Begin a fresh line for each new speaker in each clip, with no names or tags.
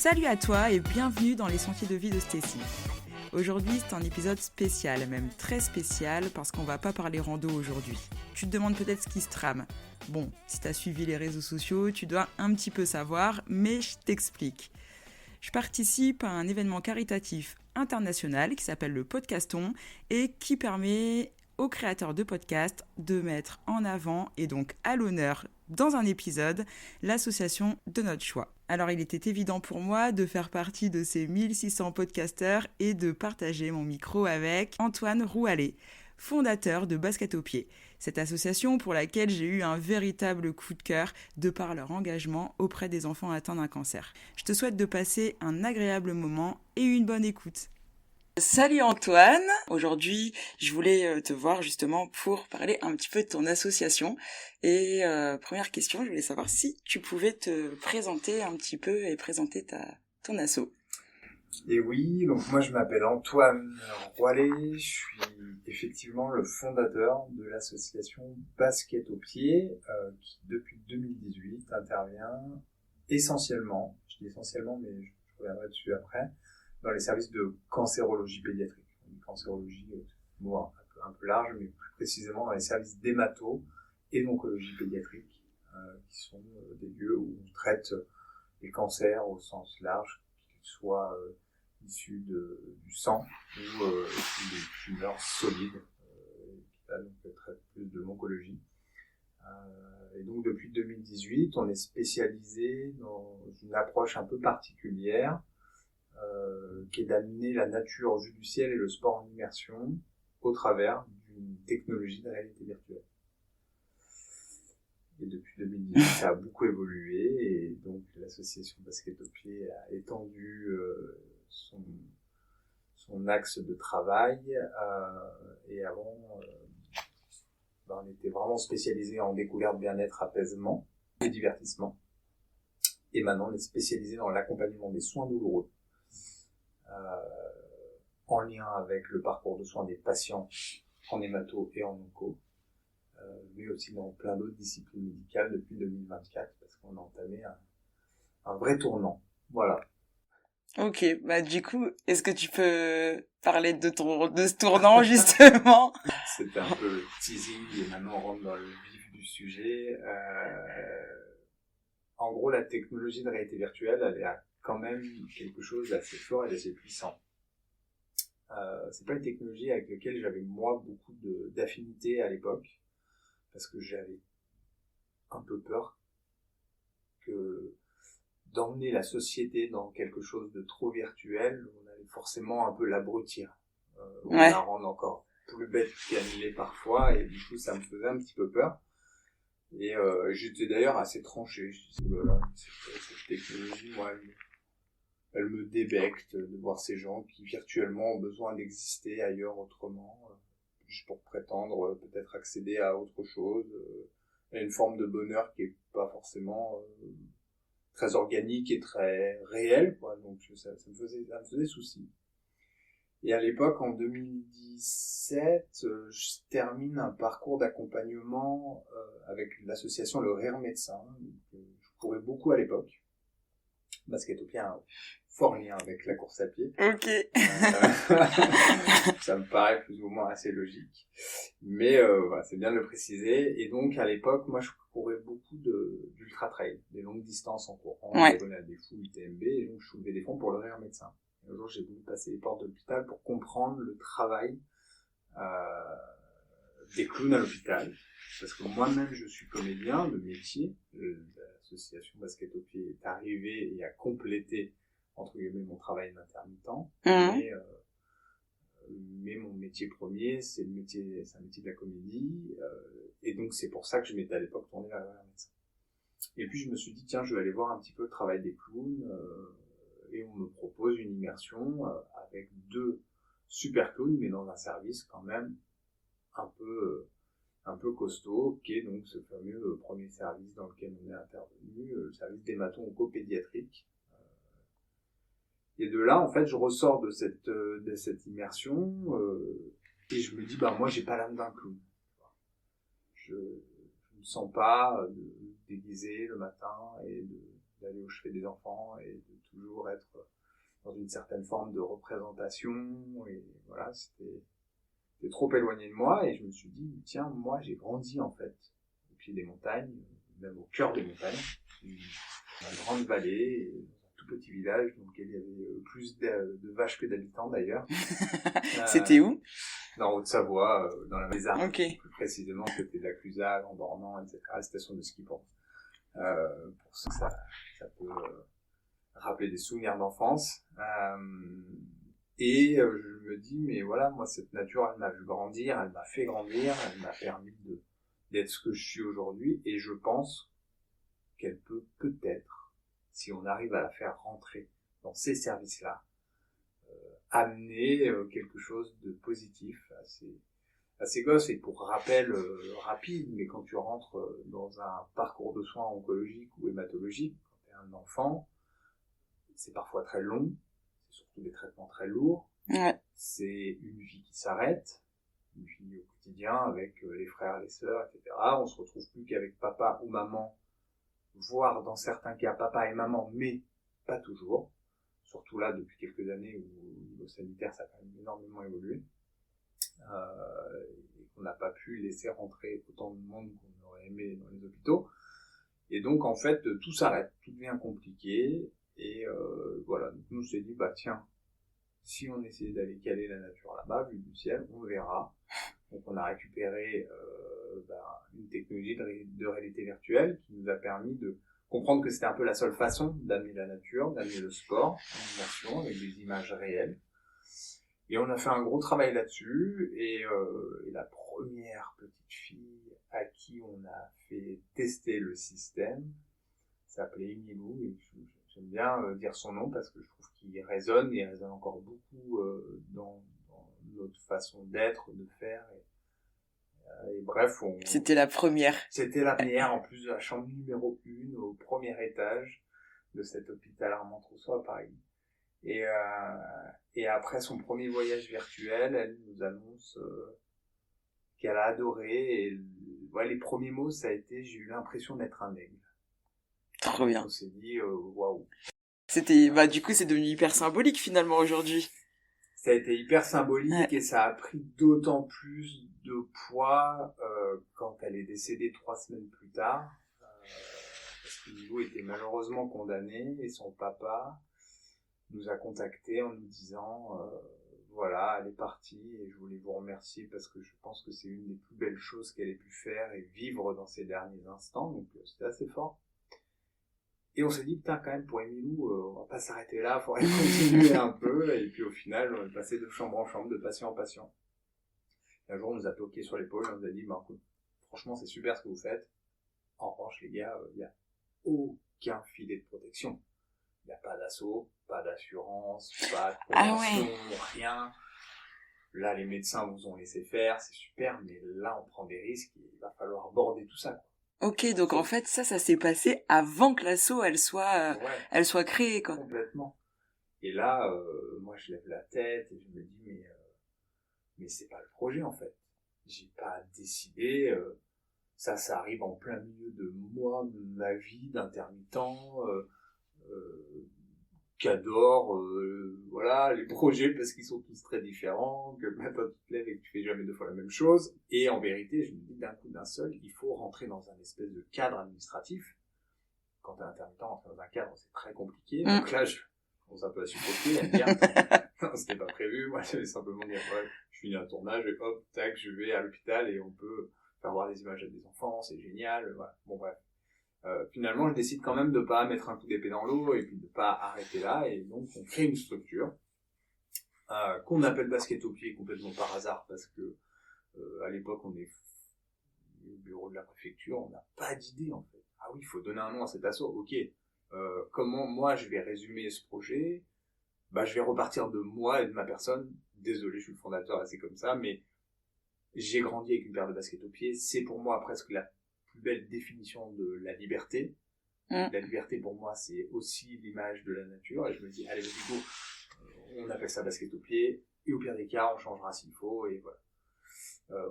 Salut à toi et bienvenue dans les sentiers de vie de Stécie. Aujourd'hui, c'est un épisode spécial, même très spécial, parce qu'on va pas parler rando aujourd'hui. Tu te demandes peut-être ce qui se trame. Bon, si t'as suivi les réseaux sociaux, tu dois un petit peu savoir, mais je t'explique. Je participe à un événement caritatif international qui s'appelle le Podcaston et qui permet aux créateurs de podcasts de mettre en avant et donc à l'honneur dans un épisode l'association de notre choix. Alors il était évident pour moi de faire partie de ces 1600 podcasteurs et de partager mon micro avec Antoine Roualet, fondateur de Basket au pied, cette association pour laquelle j'ai eu un véritable coup de cœur de par leur engagement auprès des enfants atteints d'un cancer. Je te souhaite de passer un agréable moment et une bonne écoute. Salut Antoine, aujourd'hui je voulais te voir justement pour parler un petit peu de ton association et première question, je voulais savoir si tu pouvais te présenter un petit peu et présenter ton asso.
Et oui, donc moi je m'appelle Antoine Roualet, je suis effectivement le fondateur de l'association Basket au pied qui depuis 2018 intervient essentiellement, je dis essentiellement mais je reviendrai dessus après, dans les services de cancérologie pédiatrique. Cancérologie, mot un peu large, mais plus précisément dans les services d'hémato et d'oncologie pédiatrique, qui sont des lieux où on traite les cancers au sens large, qu'ils soient issus du sang ou des tumeurs solides, qui donc traite plus de l'oncologie. Et donc depuis 2018, on est spécialisé dans une approche un peu particulière, qui est d'amener la nature au vue du ciel et le sport en immersion au travers d'une technologie de réalité virtuelle. Et depuis 2018, ça a beaucoup évolué et donc l'association Basket au pied a étendu son axe de travail. Et avant, on était vraiment spécialisé en découverte, bien-être, apaisement et divertissement. Et maintenant, on est spécialisé dans l'accompagnement des soins douloureux, en lien avec le parcours de soins des patients en hémato et en onco, mais aussi dans plein d'autres disciplines médicales depuis 2024, parce qu'on a entamé un vrai tournant. Voilà.
Ok, bah du coup, est-ce que tu peux parler de ce tournant justement?
C'était un peu le teasing et maintenant on rentre dans le vif du sujet. En gros, la technologie de réalité virtuelle, elle a quand même quelque chose d'assez fort et d'assez puissant. C'est pas une technologie avec laquelle j'avais moi beaucoup d'affinité à l'époque, parce que j'avais un peu peur d'emmener la société dans quelque chose de trop virtuel, on allait forcément un peu l'abrutir, ou la rendre encore plus bête qu'elle l'est parfois, et du coup ça me faisait un petit peu peur. Et j'étais d'ailleurs assez tranché, je disais, voilà, cette technologie, moi, elle me débecte de voir ces gens qui virtuellement ont besoin d'exister ailleurs autrement, juste pour prétendre peut-être accéder à autre chose, à une forme de bonheur qui est pas forcément très organique et très réelle, quoi. Donc ça me faisait souci. Et à l'époque, en 2017, je termine un parcours d'accompagnement avec l'association Le Rire Médecin, que je courais beaucoup à l'époque. Basket au pied a un fort lien avec la course à pied.
Ok.
Ça me paraît plus ou moins assez logique. Mais voilà, c'est bien de le préciser. Et donc, à l'époque, moi, je courais beaucoup d'ultra-trail, des longues distances en courant, des fous UTMB, et donc je soulevais des fonds pour Le Rire Médecin. Et un jour, j'ai voulu passer les portes de l'hôpital pour comprendre le travail des clowns à l'hôpital. Parce que moi-même, je suis comédien de métier. L'association Basket au pied est arrivée et a complété, entre guillemets, mon travail d'intermittent. Mais mon métier premier, c'est un métier de la comédie. Et donc, c'est pour ça que je m'étais à l'époque tourné vers un médecin. Et puis, je me suis dit, tiens, je vais aller voir un petit peu le travail des clowns. Et on me propose une immersion avec 2 super clowns, mais dans un service quand même un peu costaud, qui est donc ce fameux premier service dans lequel on est intervenu, le service d'hémato-onco-pédiatrique. Et de là, en fait, je ressors de cette immersion et je me dis, moi, j'ai pas l'âme d'un clown. Je me sens pas de me déguiser le matin et d'aller au chevet des enfants et de toujours être dans une certaine forme de représentation. Et voilà, c'était trop éloigné de moi. Et je me suis dit, tiens, moi, j'ai grandi en fait au pied des montagnes, même au cœur des montagnes, une grande vallée, dans un tout petit village dans lequel il y avait plus de vaches que d'habitants d'ailleurs.
C'était où?
Dans Haute-Savoie, dans la Mézarde,
Okay.
plus précisément côté de la Cluzade, en Dornant, etc. La station de ski pour ça peut rappeler des souvenirs d'enfance. Et je me dis, mais voilà, moi cette nature, elle m'a vu grandir, elle m'a fait grandir, elle m'a permis d'être ce que je suis aujourd'hui, et je pense qu'elle peut peut-être, si on arrive à la faire rentrer dans ces services-là, amener quelque chose de positif à ces gosses. Et pour rappel rapide, mais quand tu rentres dans un parcours de soins oncologiques ou hématologiques, quand tu es un enfant, c'est parfois très long, c'est surtout des traitements très lourds, c'est une vie qui s'arrête, une vie au quotidien avec les frères, les sœurs, etc. On se retrouve plus qu'avec papa ou maman, voire dans certains cas papa et maman, mais pas toujours. Surtout là, depuis quelques années où au niveau sanitaire, ça a quand même énormément évolué. Et qu'on n'a pas pu laisser rentrer autant de monde qu'on aurait aimé dans les hôpitaux. Et donc, en fait, tout s'arrête, tout devient compliqué. Et voilà, donc nous on s'est dit, bah tiens, si on essayait d'aller caler la nature là-bas, vue du ciel, on verra. Donc on a récupéré une technologie de réalité virtuelle qui nous a permis de comprendre que c'était un peu la seule façon d'amener la nature, d'amener le sport en immersion avec des images réelles. Et on a fait un gros travail là-dessus, et la première petite fille à qui on a fait tester le système s'appelait Emilou, et j'aime bien dire son nom parce que je trouve qu'il résonne, et il résonne encore beaucoup dans notre façon d'être, de faire. Et bref,
C'était la première.
C'était la première, en plus de la chambre numéro 1, au premier étage de cet hôpital Armand-Trousseau à Paris. Et après son premier voyage virtuel, elle nous annonce qu'elle a adoré. Et les premiers mots, ça a été, j'ai eu l'impression d'être un aigle.
Trop bien.
On s'est dit, waouh.
Du coup, c'est devenu hyper symbolique finalement aujourd'hui.
Ça a été hyper symbolique, et ça a pris d'autant plus de poids quand elle est décédée 3 semaines plus tard. Parce que Lilo était malheureusement condamné, et son papa nous a contactés en nous disant voilà, elle est partie et je voulais vous remercier parce que je pense que c'est une des plus belles choses qu'elle ait pu faire et vivre dans ses derniers instants. Donc c'était assez fort. Et on s'est dit, putain, quand même, pour Emilou, on va pas s'arrêter là, il faudrait continuer un peu. Et puis au final, on est passé de chambre en chambre, de patient en patient. Et un jour, on nous a toqué sur l'épaule, on nous a dit, bah, écoute, franchement, c'est super ce que vous faites. En revanche, les gars, il n'y a aucun filet de protection. Il n'y a pas d'assaut, pas d'assurance, pas de convention, rien. Là, les médecins vous ont laissé faire, c'est super, mais là, on prend des risques et il va falloir aborder tout ça, quoi.
Ok, donc en fait, ça s'est passé avant que l'asso, elle soit créée, quoi.
Complètement. Et là, moi, je lève la tête et je me dis, mais c'est pas le projet, en fait. J'ai pas décidé, ça arrive en plein milieu de moi, ma vie d'intermittent, qu'adore voilà, les projets parce qu'ils sont tous très différents, que le matin tu te lèves et que tu fais jamais 2 fois la même chose. Et en vérité, je me dis d'un coup d'un seul, il faut rentrer dans un espèce de cadre administratif. Quand t'es intermittent, rentrer dans un cadre, c'est très compliqué. Donc là, je commence un peu à supporter, à me dire, non, c'était pas prévu. Moi, j'avais simplement dire, ouais, je finis un tournage et hop, tac, je vais à l'hôpital et on peut faire voir des images à des enfants, c'est génial. Voilà. Bon, bref. Finalement, je décide quand même de pas mettre un coup d'épée dans l'eau et puis de pas arrêter là, et donc on crée une structure qu'on appelle Basket au pied complètement par hasard parce que à l'époque on est au bureau de la préfecture, on n'a pas d'idée en fait. Ah oui, il faut donner un nom à cet assaut. Ok, comment moi je vais résumer ce projet? Bah je vais repartir de moi et de ma personne. Désolé, je suis le fondateur et c'est comme ça, mais j'ai grandi avec une paire de baskets au pied. C'est pour moi presque la plus belle définition de la liberté. La liberté pour moi c'est aussi l'image de la nature, et je me dis allez, du coup on appelle ça basket au pied, et au pire des cas on changera s'il faut, et voilà.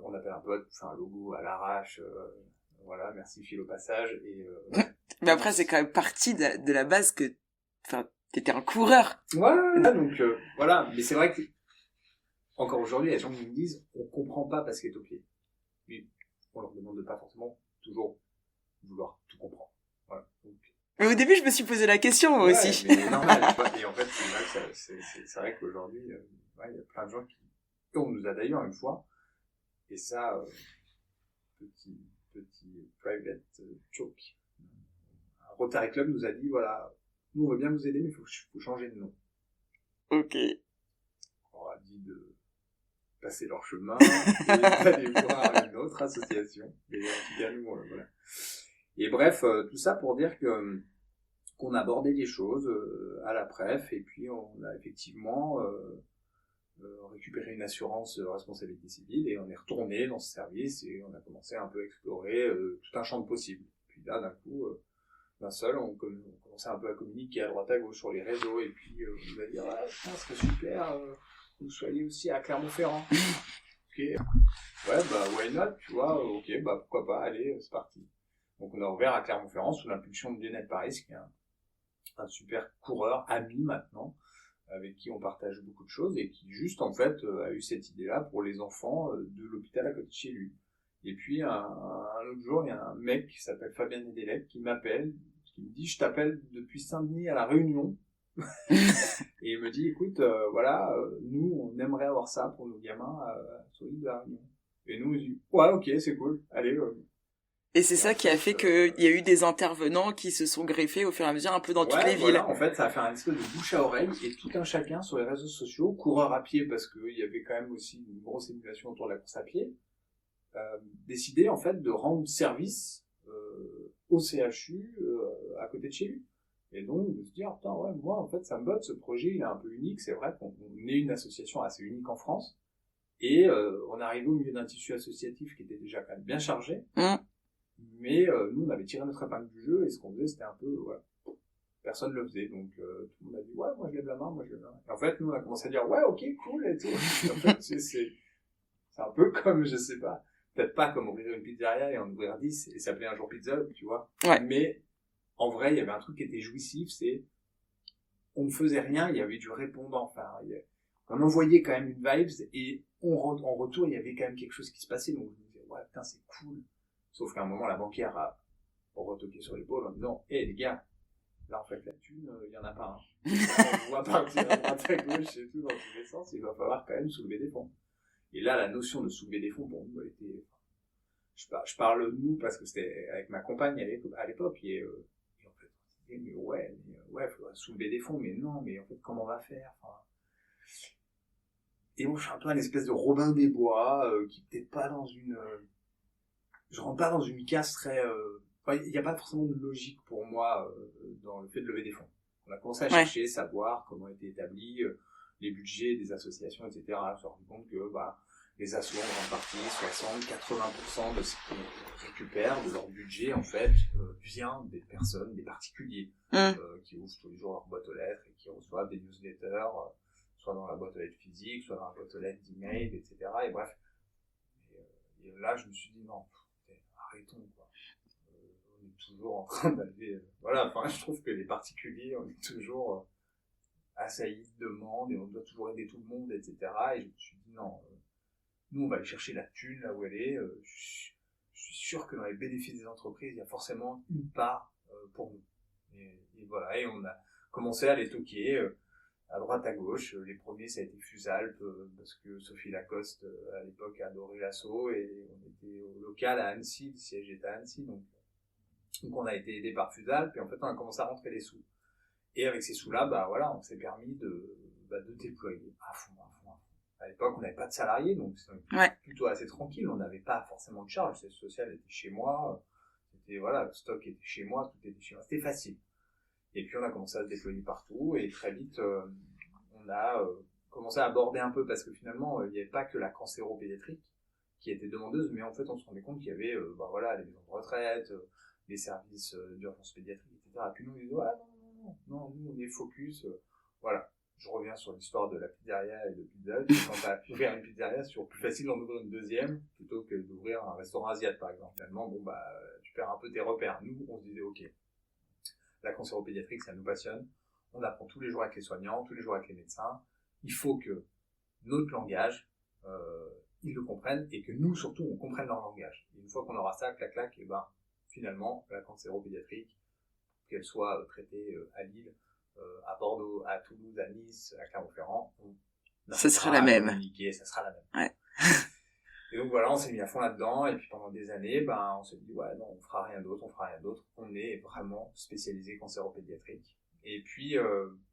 On appelle un pote, on fait un logo à l'arrache, voilà, merci Phil au passage, et
Mais après, c'est quand même parti de la base que, enfin, t'étais un coureur.
Ouais, donc voilà. Mais c'est vrai que, encore aujourd'hui, il y a des gens qui me disent, on comprend pas basket au pied. Mais on leur demande de pas forcément toujours vouloir tout comprendre. Voilà. Donc,
Mais au début, je me suis posé la question, moi aussi.
mais normal, tu vois. Et en fait, c'est vrai c'est vrai qu'aujourd'hui, il y a plein de gens qui, on nous a d'ailleurs une fois, et ça, petit private joke. Un Rotary Club nous a dit, voilà, nous on veut bien vous aider, mais il faut changer de nom.
Ok.
On leur a dit de passer leur chemin et d'aller voir une autre association. Mais en tout cas, nous, voilà. Et bref, tout ça pour dire que qu'on abordait les choses à la préf, et puis on a effectivement récupéré une assurance responsabilité civile, et on est retourné dans ce service, et on a commencé un peu à explorer tout un champ de possibles. Puis là, d'un coup, d'un seul, on commençait un peu à communiquer à droite à gauche sur les réseaux, et puis on nous a dit, ah, ce serait super que vous soyez aussi à Clermont-Ferrand. Ok, ouais, bah why not, tu vois, ok, bah pourquoi pas, allez, c'est parti. Donc on a ouvert à Clermont-Ferrand sous l'impulsion de Lionel Paris, qui est un super coureur, ami maintenant, avec qui on partage beaucoup de choses, et qui juste en fait a eu cette idée-là pour les enfants de l'hôpital à côté de chez lui. Et puis un autre jour, il y a un mec qui s'appelle Fabien Nedelec qui m'appelle, qui me dit, je t'appelle depuis Saint-Denis à La Réunion. Et il me dit, écoute, voilà, nous on aimerait avoir ça pour nos gamins sur l'île de La Réunion. Et nous on dit, ouais, ok, c'est cool, allez.
Et c'est ça qui a fait qu'il y a eu des intervenants qui se sont greffés au fur et à mesure un peu dans toutes les villes.
Voilà, en fait, ça a fait un espèce de bouche à oreille, et tout un chacun sur les réseaux sociaux, coureurs à pied, parce qu'il y avait quand même aussi une grosse émulation autour de la course à pied, décidé en fait de rendre service au CHU à côté de chez lui. Et donc de se dire, putain, ouais, moi en fait ça me botte, ce projet il est un peu unique, c'est vrai qu'on est une association assez unique en France, et on arrivait au milieu d'un tissu associatif qui était déjà quand même bien chargé. Mais nous, on avait tiré notre épingle du jeu, et ce qu'on faisait, c'était un peu, voilà, personne ne le faisait. Donc, tout le monde a dit, ouais, moi je lève la main, moi je lève la main. Et en fait, nous, on a commencé à dire, ouais, ok, cool, et tout. Et en fait, c'est un peu comme, je sais pas, peut-être pas comme ouvrir une pizzeria et en ouvrir 10 et s'appeler un jour Pizza, tu vois.
Ouais.
Mais, en vrai, il y avait un truc qui était jouissif, c'est, on ne faisait rien, il y avait du répondant. Enfin, on envoyait quand même une vibes, et en retour, il y avait quand même quelque chose qui se passait. Donc, je me disais, ouais, putain, c'est cool. Sauf qu'à un moment, la banquière a retoqué sur l'épaule en disant, hé, les gars, là, en fait, la thune, il y en a pas, hein. On va partir à droite à gauche et tout dans tous les sens, il va falloir quand même soulever des fonds. Et là, la notion de soulever des fonds, pour nous, elle était, je parle de nous parce que c'était avec ma compagne à l'époque, et en fait, on se disait, ouais, il faudrait soulever des fonds, mais non, mais en fait, comment on va faire? Enfin, et moi, je suis un peu un espèce de Robin des Bois, qui peut-être pas dans une, je rentre pas dans une case très, il n'y a pas forcément de logique pour moi dans le fait de lever des fonds. On a commencé à chercher, savoir comment étaient établis les budgets des associations, etc. On s'est rendu compte que les assos en grande partie, 60-80% de ce qu'ils récupèrent de leur budget, en fait, vient des personnes, des particuliers, qui ouvrent tous les jours leur boîte aux lettres et qui reçoivent des newsletters, soit dans la boîte aux lettres physique, soit dans la boîte aux lettres d'email, etc. Et bref. Et là, je me suis dit, non, arrêtons, quoi. On est toujours en train d'aller, voilà, enfin, je trouve que les particuliers, on est toujours assaillis de demandes, et on doit toujours aider tout le monde, etc. Et je me suis dit, non, nous, on va aller chercher la thune là où elle est. Je suis sûr que dans les bénéfices des entreprises, il y a forcément une part pour nous. Et voilà, et on a commencé à les toquer à droite, à gauche. Les premiers, ça a été Fusalp, parce que Sophie Lacoste, à l'époque, adorait l'assaut, et on était au local à Annecy, le siège était à Annecy, donc on a été aidé par Fusalp, et en fait, on a commencé à rentrer les sous. Et avec ces sous-là, voilà, on s'est permis de déployer à fond. À l'époque, on n'avait pas de salariés, donc c'était plutôt assez tranquille, on n'avait pas forcément de charge, le social était chez moi, voilà, le stock était chez moi, tout était chez moi, c'était facile. Et puis on a commencé à se déployer partout, et très vite on a commencé à aborder un peu, parce que finalement il n'y avait pas que la cancéro-pédiatrique qui était demandeuse, mais en fait on se rendait compte qu'il y avait les maisons de retraite, les services d'urgence pédiatrique, etc. Et puis nous on disait non, nous on est focus, voilà. Je reviens sur l'histoire de la pizzeria et de Pizza Hut. Quand tu as ouvert une pizzeria, c'est toujours plus facile d'en ouvrir une deuxième plutôt que d'ouvrir un restaurant asiatique, par exemple. Finalement, tu perds un peu tes repères. Nous, on se disait, ok, la cancéropédiatrie, ça nous passionne. On apprend tous les jours avec les soignants, tous les jours avec les médecins. Il faut que notre langage, ils le comprennent et que nous, surtout, on comprenne leur langage. Et une fois qu'on aura ça, clac, et ben, finalement, la cancéropédiatrie, qu'elle soit traitée à Lille, à Bordeaux, à Toulouse, à Nice, à Clermont-Ferrand,
ça sera la même.
Ça sera la même.
Ouais.
Et donc voilà, on s'est mis à fond là-dedans, et puis pendant des années, on s'est dit, ouais, non, on fera rien d'autre. On est vraiment spécialisé cancéropédiatrique. Et puis,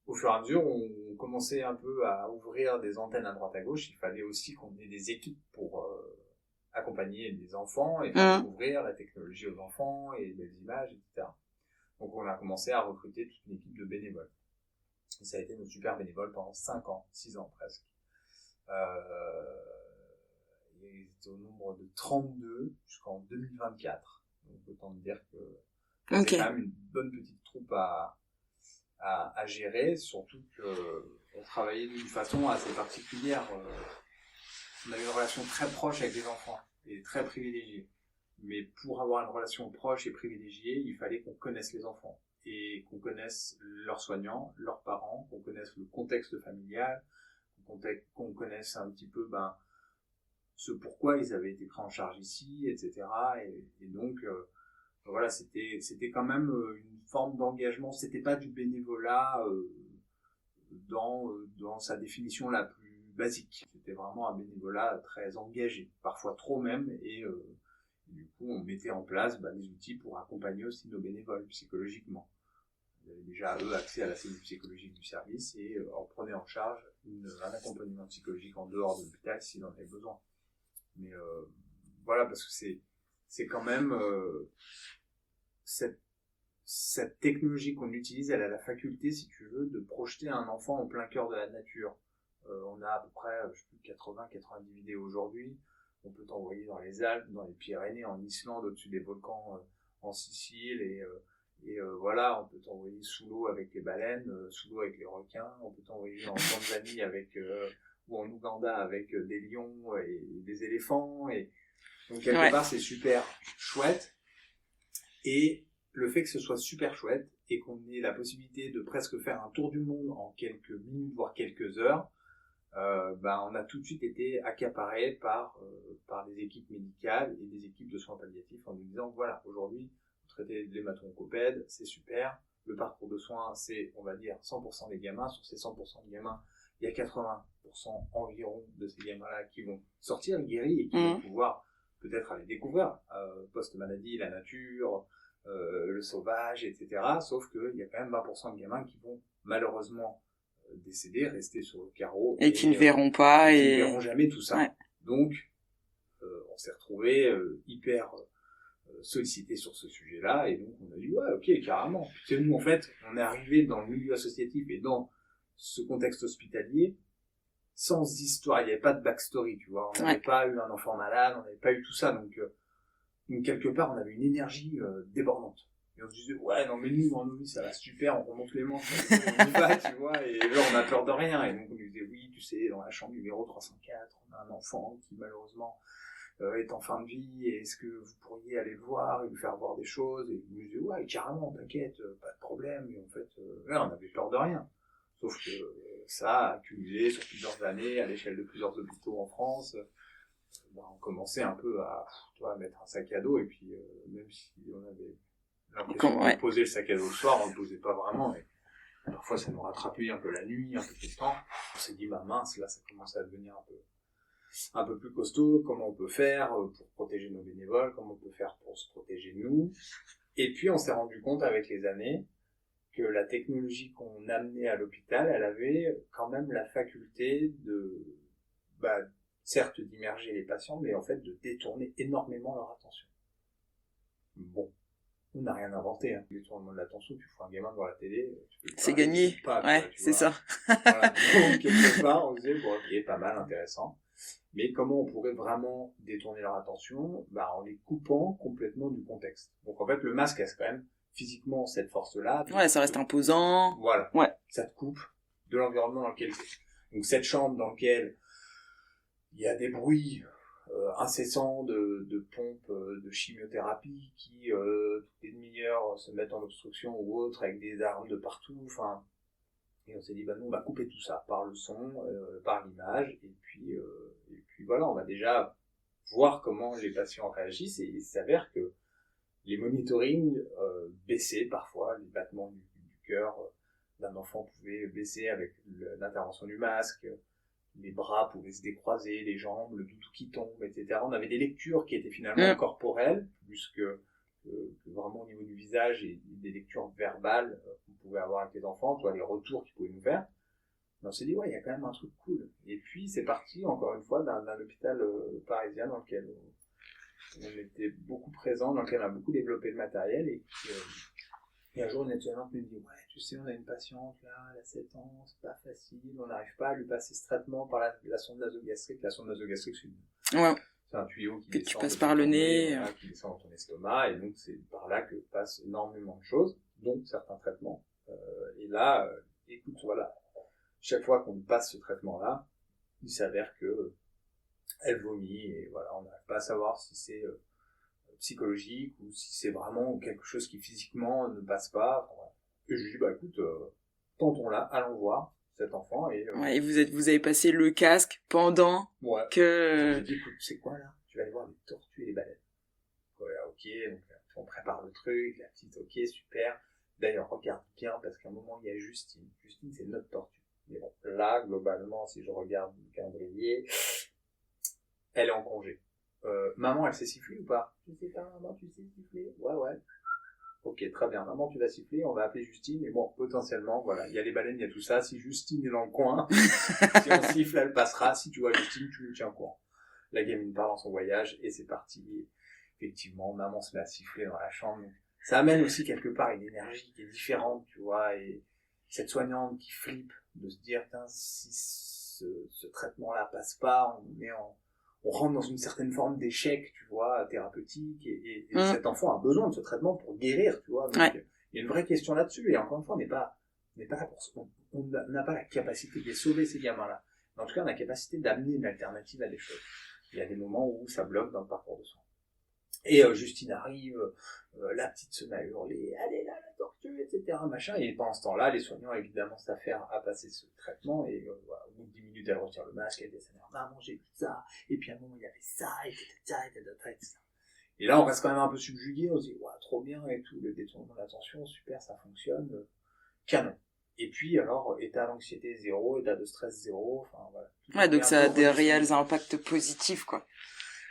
au fur et à mesure, on commençait un peu à ouvrir des antennes à droite à gauche. Il fallait aussi qu'on ait des équipes pour accompagner les enfants et faire découvrir la technologie aux enfants et les images, etc. Donc on a commencé à recruter toute une équipe de bénévoles. Et ça a été nos super bénévoles pendant 5 ans, 6 ans presque. Ils étaient au nombre de 32 jusqu'en 2024. Donc autant dire que c'est quand même une bonne petite troupe à gérer, surtout qu'on travaillait d'une façon assez particulière. On avait une relation très proche avec les enfants et très privilégiée. Mais pour avoir une relation proche et privilégiée, il fallait qu'on connaisse les enfants et qu'on connaisse leurs soignants, leurs parents, qu'on connaisse le contexte familial, qu'on connaisse un petit peu ce pourquoi ils avaient été pris en charge ici, etc. Et donc, voilà, c'était quand même une forme d'engagement. C'était pas du bénévolat dans sa définition la plus basique. C'était vraiment un bénévolat très engagé, parfois trop même, et du coup, on mettait en place des outils pour accompagner aussi nos bénévoles psychologiquement. Ils avaient déjà, eux, accès à la cellule psychologique du service et on prenait en charge un accompagnement psychologique en dehors de l'hôpital s'il en avait besoin. Mais voilà, parce que c'est quand même cette technologie qu'on utilise, elle a la faculté, si tu veux, de projeter un enfant en plein cœur de la nature. On a à peu près, je sais plus, 80-90 vidéos aujourd'hui. On peut t'envoyer dans les Alpes, dans les Pyrénées, en Islande, au-dessus des volcans en Sicile, et voilà, on peut t'envoyer sous l'eau avec les baleines, sous l'eau avec les requins, on peut t'envoyer en Tanzanie ou en Ouganda avec des lions et des éléphants, et donc quelque part c'est super chouette, et le fait que ce soit super chouette et qu'on ait la possibilité de presque faire un tour du monde en quelques minutes, voire quelques heures, on a tout de suite été accaparé par des équipes médicales et des équipes de soins palliatifs en nous disant, voilà, aujourd'hui, vous traitez l'hémato-oncopède, c'est super, le parcours de soins, c'est, on va dire, 100% des gamins. Sur ces 100% de gamins, il y a 80% environ de ces gamins-là qui vont sortir guéris et qui vont pouvoir peut-être aller découvrir post-maladie, la nature, le sauvage, etc. Sauf qu'il y a quand même 20% de gamins qui vont malheureusement décéder, rester sur le carreau.
Et qui ne verront pas.
Qui ne verront jamais tout ça. Ouais. Donc, on s'est retrouvés hyper sollicités sur ce sujet-là, et donc on a dit, ouais, ok, carrément. Parce que nous, en fait, on est arrivé dans le milieu associatif et dans ce contexte hospitalier sans histoire, il n'y avait pas de backstory, tu vois. On n'avait pas eu un enfant malade, on n'avait pas eu tout ça, donc quelque part, on avait une énergie débordante. Et on se disait, ouais, non, mais nous, en Novi, ça va super, on remonte les manches, on y va, tu vois, et là, on a peur de rien. Et donc, on lui disait, oui, tu sais, dans la chambre numéro 304, on a un enfant qui, malheureusement, est en fin de vie, et est-ce que vous pourriez aller le voir et lui faire voir des choses? Et il nous disait, ouais, carrément, t'inquiète, pas de problème. Et en fait, on avait peur de rien. Sauf que ça a accumulé sur plusieurs années, à l'échelle de plusieurs hôpitaux en France. On commençait un peu à mettre un sac à dos, et puis même si on avait l'impression de poser le sac à dos le soir, on ne le posait pas vraiment, et parfois ça nous rattrapait un peu la nuit, un peu tout le temps. On s'est dit, mince, là ça commence à devenir un peu plus costaud, comment on peut faire pour protéger nos bénévoles, comment on peut faire pour se protéger nous. Et puis on s'est rendu compte avec les années que la technologie qu'on amenait à l'hôpital, elle avait quand même la faculté de certes d'immerger les patients, mais en fait de détourner énormément leur attention. Bon, on n'a rien inventé, hein. Le détournement de l'attention, tu fous un gamin devant la télé,
c'est gagné, c'est ça.
Voilà. Donc, quelque part, on se disait, bon, ok, pas mal, intéressant. Mais comment on pourrait vraiment détourner leur attention? En les coupant complètement du contexte. Donc en fait, le masque a quand même physiquement cette force-là.
Ouais, ça reste imposant.
Voilà.
Ouais.
Ça te coupe de l'environnement dans lequel tu es. Donc cette chambre dans laquelle il y a des bruits incessants de pompes de chimiothérapie qui, toutes les demi-heure se mettre en obstruction ou autre avec des armes de partout, enfin, et on s'est dit, nous, on va couper tout ça par le son, par l'image, et puis voilà, on va déjà voir comment les patients réagissent, et il s'avère que les monitorings baissaient parfois, les battements du cœur d'un enfant pouvaient baisser avec l'intervention du masque, les bras pouvaient se décroiser, les jambes, le doudou qui tombe, etc. On avait des lectures qui étaient finalement corporelles, plus que vraiment au niveau du visage, et des lectures verbales qu'on pouvait avoir avec les enfants, les retours qu'ils pouvaient nous faire. On s'est dit, il y a quand même un truc cool. Et puis, c'est parti, encore une fois, d'un hôpital parisien dans lequel on était beaucoup présent, dans lequel on a beaucoup développé le matériel, et un jour, une étudiante me dit, tu sais, on a une patiente, là, elle a 7 ans, c'est pas facile, on n'arrive pas à lui passer ce traitement par la sonde nasogastrique. La sonde nasogastrique, c'est un tuyau qui
tu passes par le nez,
qui descend dans ton estomac, et donc c'est par là que passent énormément de choses, dont certains traitements. Et là, écoute, chaque fois qu'on passe ce traitement-là, il s'avère que elle vomit, et on n'arrive pas à savoir si c'est psychologique ou si c'est vraiment quelque chose qui physiquement ne passe pas. Et je lui dis, écoute, tentons-la, allons voir cet enfant. Et
vous avez passé le casque pendant que...
J'ai dit, écoute, c'est quoi là? Tu vas aller voir les tortues et les baleines. Ok, donc on prépare le truc, la petite, ok, super. D'ailleurs, regarde bien, parce qu'à un moment, il y a Justine. Justine, c'est notre tortue. Mais bon, là, globalement, si je regarde le calendrier, elle est en congé. Maman, elle sait siffler ou pas? Je sais pas, maman, tu sais siffler? Ouais. Ok, très bien. Maman, tu vas siffler, on va appeler Justine. Et bon, potentiellement, il y a les baleines, il y a tout ça. Si Justine est dans le coin, si on siffle, elle passera. Si tu vois Justine, tu nous tiens au courant. La gamine part dans son voyage et c'est parti. Effectivement, maman se met à siffler dans la chambre. Donc, ça amène aussi quelque part une énergie qui est différente, tu vois. Et cette soignante qui flippe de se dire, si ce traitement-là passe pas, on rentre dans une certaine forme d'échec, tu vois, thérapeutique, et cet enfant a besoin de ce traitement pour guérir, tu vois. Donc, il y a une vraie question là-dessus, et encore une fois, on n'est pas là pour on n'a pas la capacité de les sauver, ces gamins-là. Mais en tout cas, on a la capacité d'amener une alternative à des choses. Il y a des moments où ça bloque dans le parcours de soins. Et Justine arrive, la petite se met à hurler, allez là, la tortue, etc., machin, et pendant ce temps-là, les soignants, évidemment, s'affairent à passer ce traitement, et au bout de 10 minutes, elle retire le masque, elle dit, maman, j'ai vu ça, et puis à un moment, il y avait ça, etc. Et là, on reste quand même un peu subjugué, on se dit, trop bien, et tout, le détournement de l'attention, super, ça fonctionne, canon. Et puis, alors, état d'anxiété 0, état de stress 0, enfin, voilà.
Donc ça a des réels impacts positifs, quoi.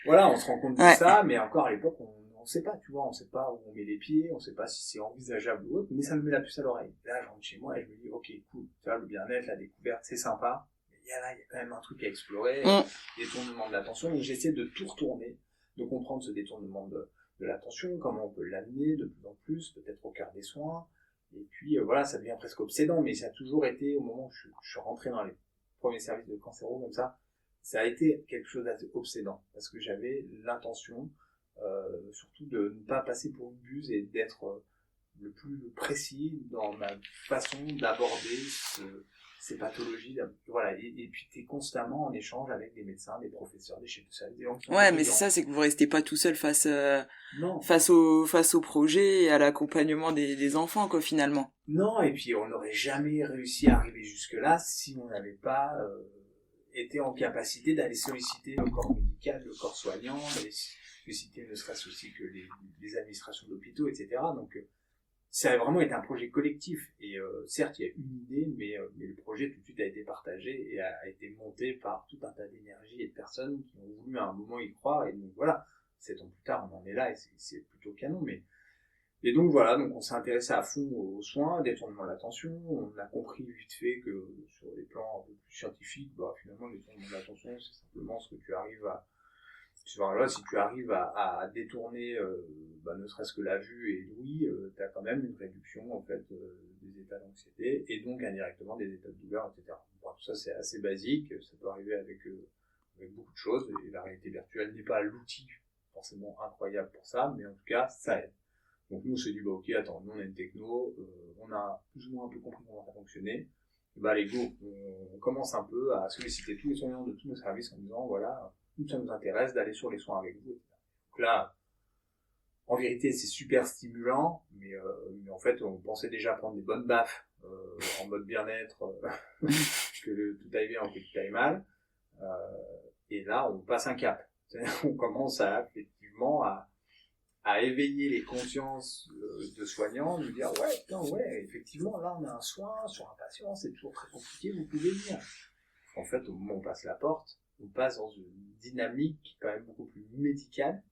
Voilà, on se rend compte de ça, mais encore à l'époque, on sait pas, tu vois, on sait pas où on met les pieds, on sait pas si c'est envisageable ou autre, mais ça me met la puce à l'oreille. Là, je rentre chez moi et je me dis, ok, cool, tu vois, le bien-être, la découverte, c'est sympa, mais il y a quand même un truc à explorer, détournement de l'attention, donc j'essaie de tout retourner, de comprendre ce détournement de l'attention, comment on peut l'amener de plus en plus, peut-être au cœur des soins, et puis ça devient presque obsédant, mais ça a toujours été, au moment où je suis rentré dans les premiers services de cancéro comme ça a été quelque chose d'assez obsédant, parce que j'avais l'intention, surtout de ne pas passer pour une buse et d'être le plus précis dans ma façon d'aborder ces pathologies. Voilà, et puis tu es constamment en échange avec des médecins, des professeurs, des chefs de service.
Mais c'est ça, c'est que vous restez pas tout seul face au projet et à l'accompagnement des enfants, quoi, finalement.
Non, et puis on n'aurait jamais réussi à arriver jusque-là si on n'avait pas était en capacité d'aller solliciter le corps médical, le corps soignant, d'aller solliciter ne serait-ce aussi que les administrations d'hôpitaux, etc. Donc ça a vraiment été un projet collectif. Et certes, il y a une idée, mais le projet tout de suite a été partagé et a été monté par tout un tas d'énergie et de personnes qui ont voulu à un moment y croire. Et donc voilà, 7 ans plus tard, on en est là et c'est plutôt canon. Et donc voilà, donc on s'est intéressé à fond aux soins, détournement de l'attention. On a compris vite fait que sur les plans un peu plus scientifiques, finalement, le détournement de l'attention, c'est simplement ce que tu arrives à... si tu arrives à détourner ne serait-ce que la vue et l'ouïe, tu as quand même une réduction en fait des états d'anxiété et donc indirectement des états de douleur, etc. Tout ça c'est assez basique, ça peut arriver avec beaucoup de choses, et la réalité virtuelle n'est pas l'outil forcément incroyable pour ça, mais en tout cas ça aide. Donc nous on s'est dit ok, attends, nous on a une techno, on a plus ou moins un peu compris comment ça fonctionnait, les go, on commence un peu à solliciter tous les soignants de tous nos services en disant voilà, nous ça nous intéresse d'aller sur les soins avec vous, etc. Donc là En vérité, c'est super stimulant, mais en fait, on pensait déjà prendre des bonnes baffes en mode bien-être, que tout aille bien ou que tout aille mal. Et là, on passe un cap. On commence effectivement à éveiller les consciences de soignants, de dire ouais, putain, ouais, effectivement, là, on a un soin sur un patient, c'est toujours très compliqué, vous pouvez venir. En fait, au moment où on passe la porte, on passe dans une dynamique qui est quand même beaucoup plus médicale.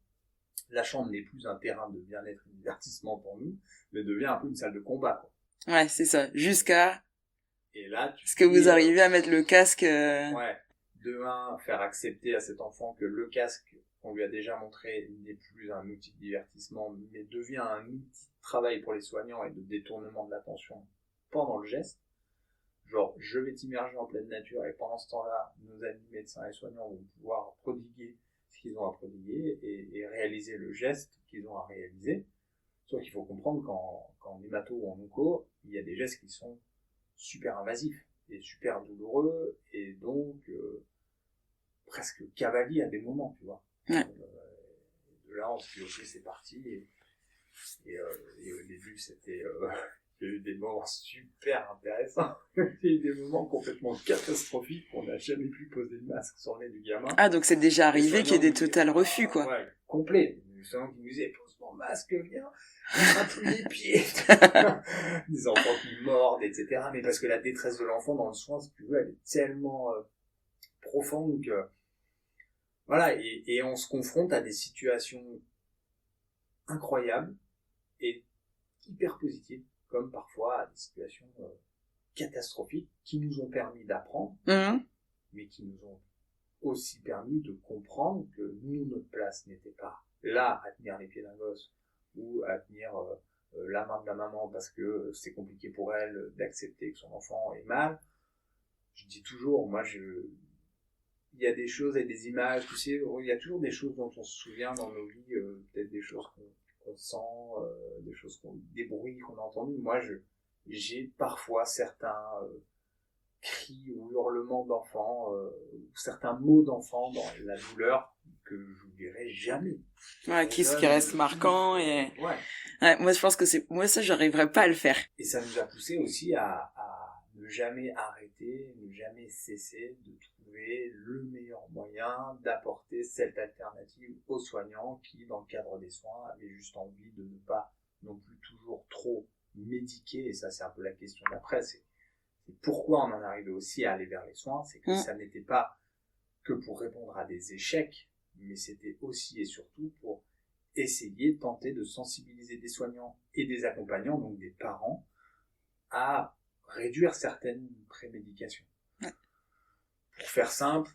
La chambre n'est plus un terrain de bien-être et de divertissement pour nous, mais devient un peu une salle de combat, quoi.
Ouais, c'est ça. Jusqu'à
Et là,
ce que vous arrivez à mettre le casque.
Ouais. Demain, faire accepter à cet enfant que le casque qu'on lui a déjà montré n'est plus un outil de divertissement, mais devient un outil de travail pour les soignants et de détournement de l'attention pendant le geste. Genre, je vais t'immerger en pleine nature et pendant ce temps-là, nos amis médecins et soignants vont pouvoir prodiguer ce qu'ils ont à prodiguer et réaliser le geste qu'ils ont à réaliser. Sauf qu'il faut comprendre qu'en hémato ou en onco, il y a des gestes qui sont super invasifs et super douloureux et donc presque cavaliers à des moments, tu vois.
Ouais.
De là, on se dit ok, c'est parti et au début, c'était il y a eu des moments super intéressants. Il y a eu des moments complètement catastrophiques où on n'a jamais pu poser le masque sur le nez du gamin.
Ah, donc c'est déjà arrivé qu'il y ait des total refus, quoi.
Ouais, complet. Les soignants qui nous disaient, pose ton masque, viens, on plus les pieds. Des enfants qui mordent, etc. Mais parce que la détresse de l'enfant dans le soin, si tu veux, elle est tellement profonde que... Voilà, et on se confronte à des situations incroyables et hyper positives, comme parfois à des situations catastrophiques qui nous ont permis d'apprendre, mais qui nous ont aussi permis de comprendre que nous, notre place n'était pas là à tenir les pieds d'un gosse ou à tenir la main de la maman parce que c'est compliqué pour elle d'accepter que son enfant est mal. Je dis toujours, il y a des choses et des images, tu sais, il y a toujours des choses dont on se souvient dans nos vies, peut-être des choses qu'on sent, des bruits qu'on a entendus. Moi, j'ai parfois certains cris ou hurlements d'enfants, ou certains mots d'enfants dans la douleur que je n'oublierai jamais.
Ouais, qui reste marquant et... Ouais, moi je pense que moi ça j'arriverais pas à le faire.
Et ça nous a poussé aussi à ne jamais arrêter, ne jamais cesser de trouver le meilleur moyen d'apporter cette alternative aux soignants qui, dans le cadre des soins, avaient juste envie de ne pas non plus toujours trop médiquer. Et ça, c'est un peu la question d'après. C'est pourquoi on en arrivait aussi à aller vers les soins. C'est que ça n'était pas que pour répondre à des échecs, mais c'était aussi et surtout pour essayer, tenter de sensibiliser des soignants et des accompagnants, donc des parents, à réduire certaines prémédications. Pour faire simple,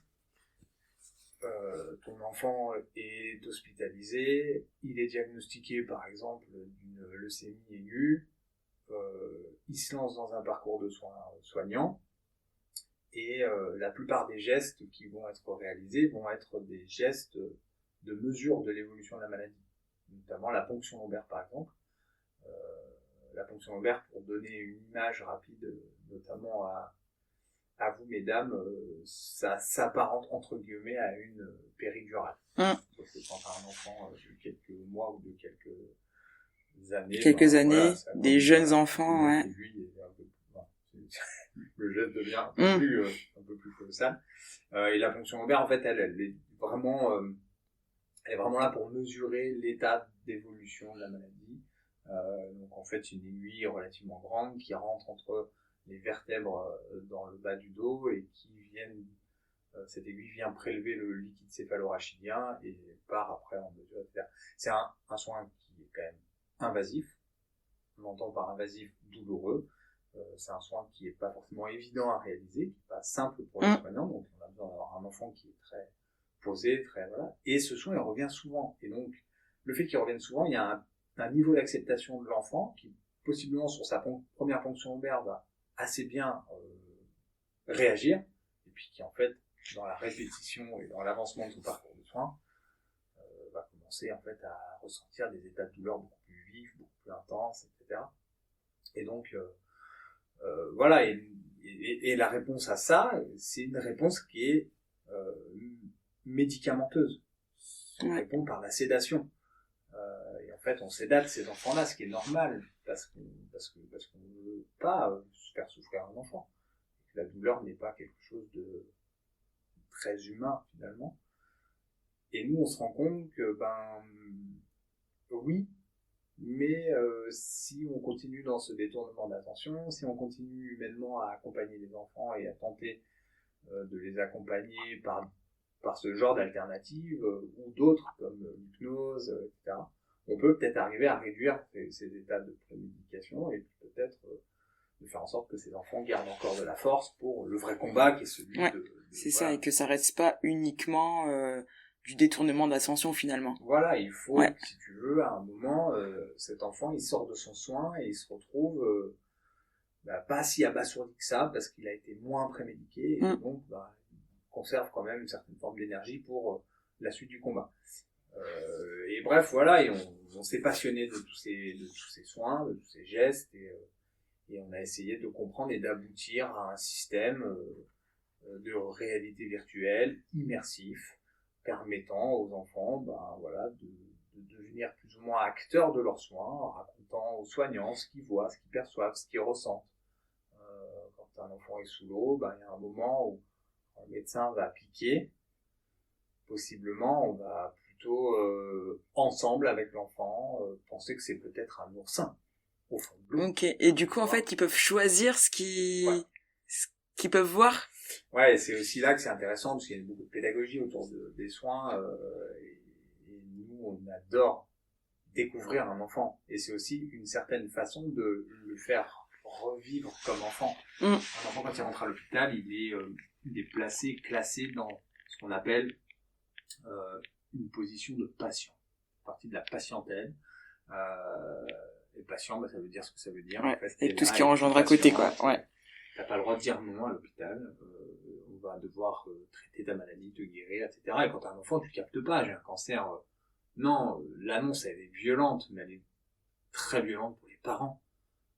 ton enfant est hospitalisé, il est diagnostiqué par exemple d'une leucémie aiguë, il se lance dans un parcours de soins soignants, et la plupart des gestes qui vont être réalisés vont être des gestes de mesure de l'évolution de la maladie, notamment la ponction lombaire par exemple. La ponction lombaire, pour donner une image rapide, notamment à vous mesdames, ça s'apparente entre guillemets à une péridurale. Parce que quand t'as un enfant de quelques mois ou de quelques années,
des jeunes enfants, ouais.
Lui, le geste devient un peu plus colossal. Et la ponction lombaire, en fait, elle est vraiment là pour mesurer l'état d'évolution de la maladie. Donc en fait, une aiguille relativement grande qui rentre entre les vertèbres dans le bas du dos et cette aiguille vient prélever le liquide céphalorachidien et part après en mesure de faire. C'est un soin qui est quand même invasif. On entend par invasif douloureux. C'est un soin qui est pas forcément évident à réaliser, qui est pas simple pour les soignants, donc on a besoin d'avoir un enfant qui est très posé, voilà. Et ce soin, il revient souvent. Et donc, le fait qu'il revienne souvent, il y a un niveau d'acceptation de l'enfant qui, possiblement sur sa première ponction lombaire, va assez bien réagir, et puis qui en fait, dans la répétition et dans l'avancement de son parcours de soins, va commencer en fait à ressentir des états de douleur beaucoup plus vifs, beaucoup plus intenses, etc. Et donc, voilà, et la réponse à ça, c'est une réponse qui est médicamenteuse. On répond par la sédation. Et en en fait, on sédate ces enfants-là, ce qui est normal, parce qu'on ne veut pas faire souffrir un enfant. La douleur n'est pas quelque chose de très humain, finalement. Et nous, on se rend compte que, oui, mais si on continue dans ce détournement d'attention, si on continue humainement à accompagner les enfants et à tenter de les accompagner par ce genre d'alternatives ou d'autres comme l'hypnose, etc., on peut peut-être arriver à réduire ces états de prémédication et peut-être de faire en sorte que ces enfants gardent encore de la force pour le vrai combat qui est celui
de c'est ça, et que ça reste pas uniquement du détournement d'attention finalement.
Voilà, il faut, si tu veux, à un moment, cet enfant, il sort de son soin et il se retrouve pas si abasourdi que ça, parce qu'il a été moins prémédiqué, et donc il conserve quand même une certaine forme d'énergie pour la suite du combat. Et bref, voilà, et on s'est passionné de tous ces soins, de tous ces gestes, et on a essayé de comprendre et d'aboutir à un système de réalité virtuelle immersif, permettant aux enfants de devenir plus ou moins acteurs de leurs soins, en racontant aux soignants ce qu'ils voient, ce qu'ils perçoivent, ce qu'ils ressentent. Quand un enfant est sous l'eau, il y a un moment où le médecin va piquer, possiblement on va plutôt ensemble avec l'enfant penser que c'est peut-être un oursin au fond de l'eau.
Ok, et du coup en fait ils peuvent choisir ce qu'ils peuvent voir.
Ouais, et c'est aussi là que c'est intéressant, parce qu'il y a beaucoup de pédagogie autour des soins, et nous, on adore découvrir un enfant. Et c'est aussi une certaine façon de le faire revivre comme enfant. Un enfant, quand il rentre à l'hôpital, il est classé dans ce qu'on appelle une position de patient, partie de la patientèle. Et patient, ça veut dire ce que ça veut dire.
Ouais,
en fait,
et tout ce qui engendre à côté, quoi. Ouais.
T'as pas le droit de dire non à l'hôpital, on va devoir traiter ta maladie, te guérir, etc. Et quand t'as un enfant, tu captes pas, j'ai un cancer. Non, l'annonce, elle est violente, mais elle est très violente pour les parents.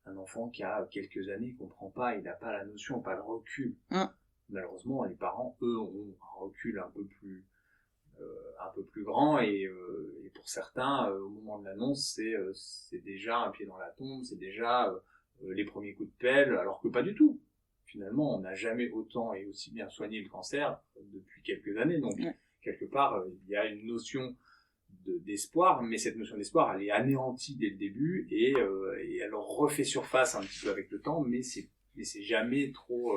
Un enfant qui a quelques années, il comprend pas, il n'a pas la notion, pas le recul. Malheureusement, les parents, eux, ont un recul un peu plus grand, et pour certains, au moment de l'annonce, c'est déjà un pied dans la tombe, c'est déjà les premiers coups de pelle, alors que pas du tout. Finalement, on n'a jamais autant et aussi bien soigné le cancer depuis quelques années, donc quelque part, il y a une notion d'espoir, mais cette notion d'espoir, elle est anéantie dès le début, et elle refait surface un petit peu avec le temps, mais c'est jamais trop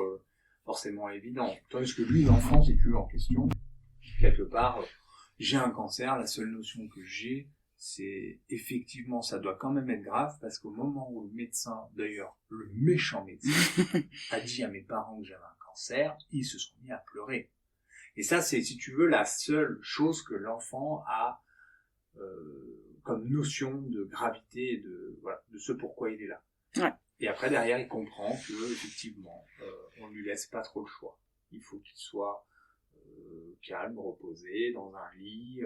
forcément évident. Tandis que lui, l'enfant, si tu veux, en question, quelque part, j'ai un cancer, la seule notion que j'ai, c'est effectivement, ça doit quand même être grave, parce qu'au moment où le médecin, d'ailleurs, le méchant médecin, a dit à mes parents que j'avais un cancer, ils se sont mis à pleurer. Et ça, c'est, si tu veux, la seule chose que l'enfant a comme notion de gravité et de ce pourquoi il est là.
Ouais.
Et après, derrière, il comprend que, effectivement, on lui laisse pas trop le choix. Il faut qu'il soit calme, reposé, dans un lit,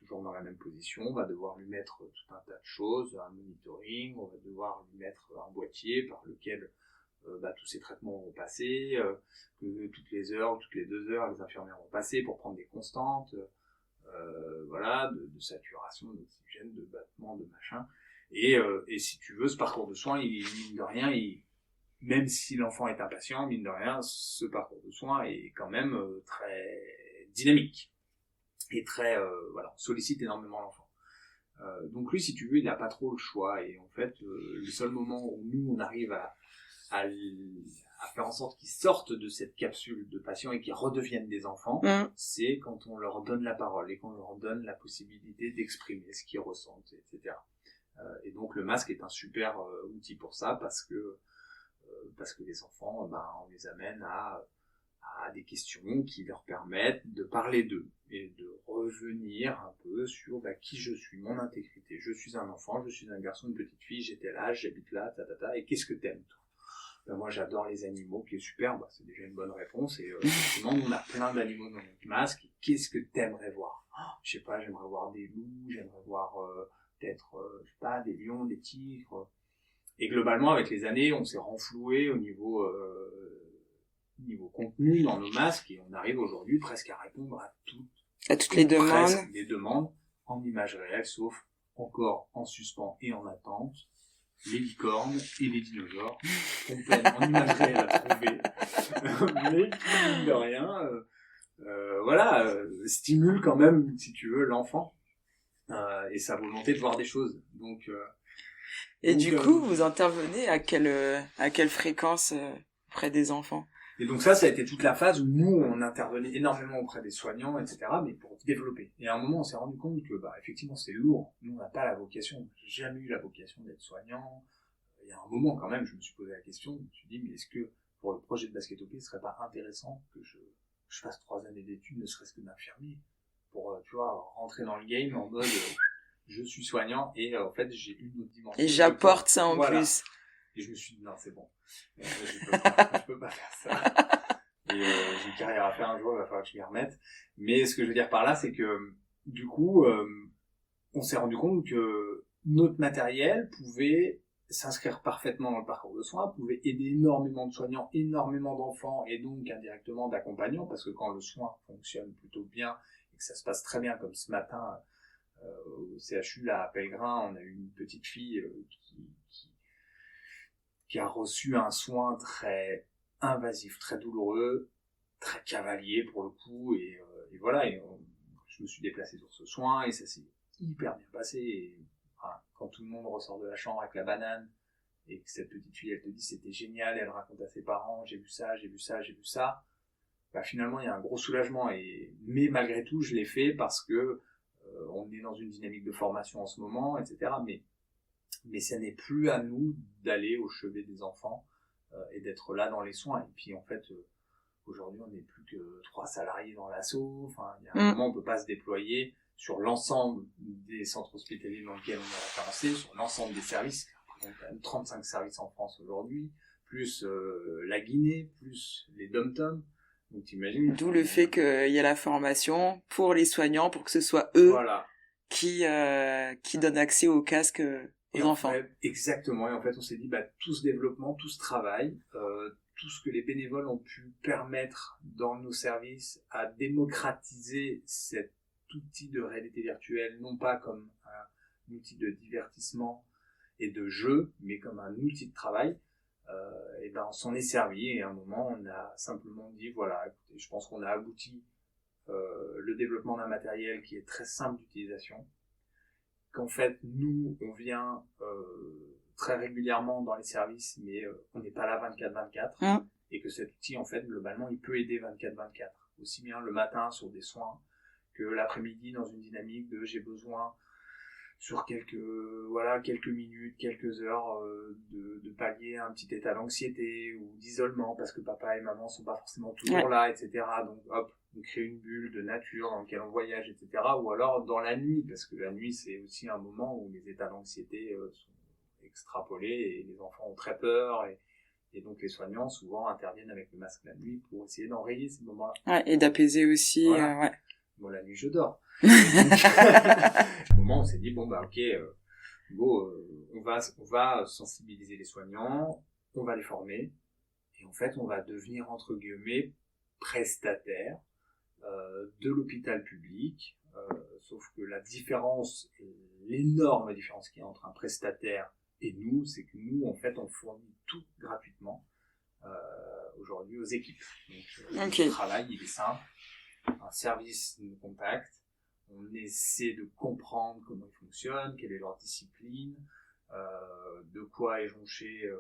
toujours dans la même position. On va devoir lui mettre tout un tas de choses, un monitoring, on va devoir lui mettre un boîtier par lequel tous ces traitements vont passer, que toutes les heures, toutes les 2 heures, les infirmières vont passer pour prendre des constantes, de saturation, d'oxygène, de battement, de machin. Et si tu veux, ce parcours de soins, mine de rien, même si l'enfant est impatient, mine de rien, ce parcours de soins est quand même très dynamique. Et très, on sollicite énormément l'enfant. Donc lui, si tu veux, il n'a pas trop le choix. Et en fait, le seul moment où nous, on arrive à faire en sorte qu'ils sortent de cette capsule de patient et qu'ils redeviennent des enfants, c'est quand on leur donne la parole et qu'on leur donne la possibilité d'exprimer ce qu'ils ressentent, etc. Et donc le masque est un super outil pour ça, parce que les enfants, on les amène à des questions qui leur permettent de parler d'eux et de revenir un peu sur qui je suis, mon intégrité. Je suis un enfant, je suis un garçon, une petite fille, j'ai tel âge, j'habite là, et qu'est-ce que t'aimes, toi? Moi, j'adore les animaux, qui est super, c'est déjà une bonne réponse. Et effectivement, on a plein d'animaux dans notre masque. Et qu'est-ce que t'aimerais voir? Je sais pas, j'aimerais voir des loups, j'aimerais voir peut-être, des lions, des tigres. Et globalement, avec les années, on s'est renfloué au niveau contenu dans nos masques, et on arrive aujourd'hui presque à répondre à toutes
les demandes.
Les demandes en images réelles, sauf encore en suspens et en attente, les licornes et les dinosaures, qu'on peine en imagerie à trouver, mais qui, mine de rien, stimule quand même, si tu veux, l'enfant et sa volonté de voir des choses.
Et du coup, vous intervenez à quelle fréquence auprès des enfants?
Et donc ça a été toute la phase où nous, on intervenait énormément auprès des soignants, etc., mais pour développer. Et à un moment, on s'est rendu compte que, effectivement, c'est lourd. Nous, on n'a pas la vocation. J'ai jamais eu la vocation d'être soignant. Il y a un moment, quand même, je me suis posé la question. Je me suis dit, mais est-ce que, pour le projet de Basket au Pied, ce serait pas intéressant que je fasse 3 années d'études, ne serait-ce que d'infirmier, pour, rentrer dans le game en mode, je suis soignant, et en fait, j'ai une autre dimension.
Et j'apporte ça en plus.
Et je me suis dit, non, c'est bon. Je peux pas faire ça. Et j'ai une carrière à faire un jour, il va falloir que je m'y remette. Mais ce que je veux dire par là, c'est que, du coup, on s'est rendu compte que notre matériel pouvait s'inscrire parfaitement dans le parcours de soins, pouvait aider énormément de soignants, énormément d'enfants, et donc indirectement d'accompagnants, parce que quand le soin fonctionne plutôt bien, et que ça se passe très bien, comme ce matin, au CHU, là, à Pellegrin, on a eu une petite fille qui a reçu un soin très invasif, très douloureux, très cavalier pour le coup, et voilà, je me suis déplacé sur ce soin, et ça s'est hyper bien passé, et quand tout le monde ressort de la chambre avec la banane, et que cette petite fille, elle te dit c'était génial, elle raconte à ses parents, j'ai vu ça, finalement il y a un gros soulagement, mais malgré tout, je l'ai fait parce que on est dans une dynamique de formation en ce moment, etc., mais ça n'est plus à nous d'aller au chevet des enfants et d'être là dans les soins. Et puis en fait, aujourd'hui, on n'est plus que 3 salariés dans l'asso. Enfin, il y a un moment, on peut pas se déployer sur l'ensemble des centres hospitaliers dans lesquels on est référencé, sur l'ensemble des services. Il y a quand même 35 services en France aujourd'hui, plus la Guinée, plus les dom-toms. Donc t'imagines.
D'où le fait qu'il y a la formation pour les soignants, pour que ce soit eux qui donnent accès au casque aux enfants.
Exactement. Et en fait, on s'est dit, tout ce développement, tout ce travail, tout ce que les bénévoles ont pu permettre dans nos services à démocratiser cet outil de réalité virtuelle, non pas comme un outil de divertissement et de jeu, mais comme un outil de travail, et on s'en est servi, et à un moment, on a simplement dit, voilà, écoutez, je pense qu'on a abouti le développement d'un matériel qui est très simple d'utilisation, qu'en fait, nous, on vient très régulièrement dans les services, mais on n'est pas là 24/24, et que cet outil, en fait, globalement, il peut aider 24/24, aussi bien le matin sur des soins, que l'après-midi dans une dynamique de j'ai besoin sur quelques minutes, quelques heures de pallier un petit état d'anxiété ou d'isolement parce que papa et maman sont pas forcément toujours là, etc. Donc hop, on crée une bulle de nature dans laquelle on voyage, etc. Ou alors dans la nuit, parce que la nuit c'est aussi un moment où les états d'anxiété sont extrapolés et les enfants ont très peur et donc les soignants souvent interviennent avec le masque la nuit pour essayer d'enrayer ces moments-là.
Et d'apaiser aussi.
Bon, la nuit je dors. À un moment on s'est dit on va sensibiliser les soignants, on va les former et en fait on va devenir entre guillemets prestataires de l'hôpital public, sauf que l'énorme différence qu'il y a entre un prestataire et nous, c'est que nous en fait on fournit tout gratuitement aujourd'hui aux équipes. Donc le travail il est simple, un service nous contacte, on essaie de comprendre comment ils fonctionnent, quelle est leur discipline, de quoi est jonché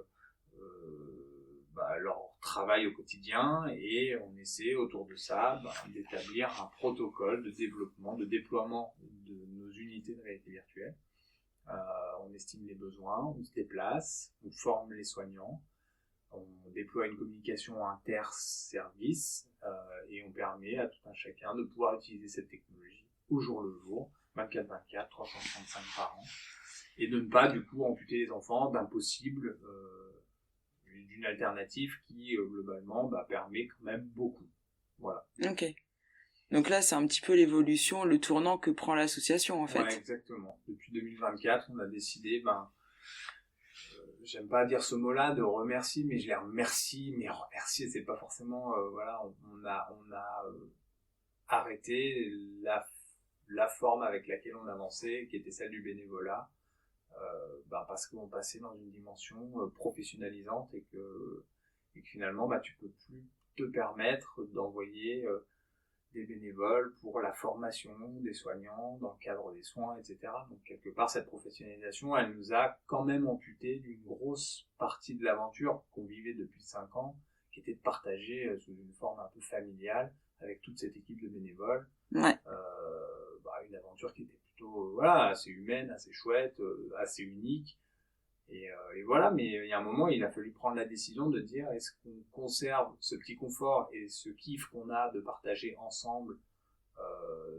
leur travail au quotidien, et on essaie autour de ça d'établir un protocole de développement, de déploiement de nos unités de réalité virtuelle. On estime les besoins, on se déplace, on forme les soignants, on déploie une communication inter-service et on permet à tout un chacun de pouvoir utiliser cette technologie au jour le jour, 24/24, 365 par an, et de ne pas du coup amputer les enfants d'un possible, d'une alternative qui globalement permet quand même beaucoup. Voilà.
Ok. Donc là, c'est un petit peu l'évolution, le tournant que prend l'association en fait.
Ouais, exactement. Depuis 2024, on a décidé, j'aime pas dire ce mot-là, de remercier, mais je les remercie, mais remercier, c'est pas forcément, on a arrêté la forme avec laquelle on avançait, qui était celle du bénévolat, parce qu'on passait dans une dimension professionnalisante et que finalement tu peux plus te permettre d'envoyer des bénévoles pour la formation des soignants dans le cadre des soins, etc. Donc quelque part cette professionnalisation, elle nous a quand même amputé d'une grosse partie de l'aventure qu'on vivait depuis 5 ans, qui était de partager sous une forme un peu familiale avec toute cette équipe de bénévoles.
Ouais.
Une aventure qui était plutôt assez humaine, assez chouette, assez unique. Et voilà, mais il y a un moment, il a fallu prendre la décision de dire est-ce qu'on conserve ce petit confort et ce kiff qu'on a de partager ensemble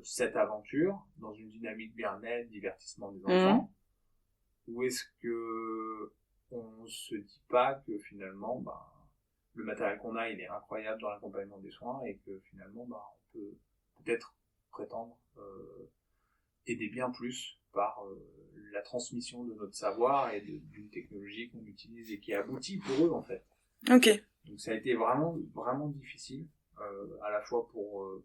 cette aventure dans une dynamique bien-être, divertissement des enfants, ou est-ce que on se dit pas que finalement le matériel qu'on a il est incroyable dans l'accompagnement des soins et que finalement on peut peut-être prétendre aider bien plus par la transmission de notre savoir et d'une technologie qu'on utilise et qui aboutit pour eux en fait.
Ok.
Donc ça a été vraiment vraiment difficile, à la fois pour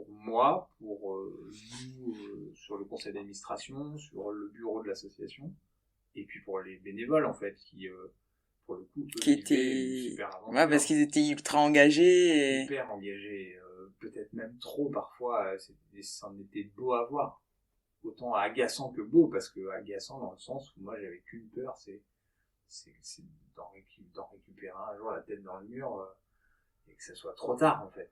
moi, pour nous sur le conseil d'administration, sur le bureau de l'association, et puis pour les bénévoles en fait qui pour le coup
qui étaient
super aventure.
Ouais, parce qu'ils étaient ultra engagés
hyper engagés, peut-être même trop parfois, c'en était beau à voir. Autant agaçant que beau, parce que agaçant dans le sens où moi j'avais qu'une peur, c'est d'en récupérer un jour la tête dans le mur et que ça soit trop tard en fait.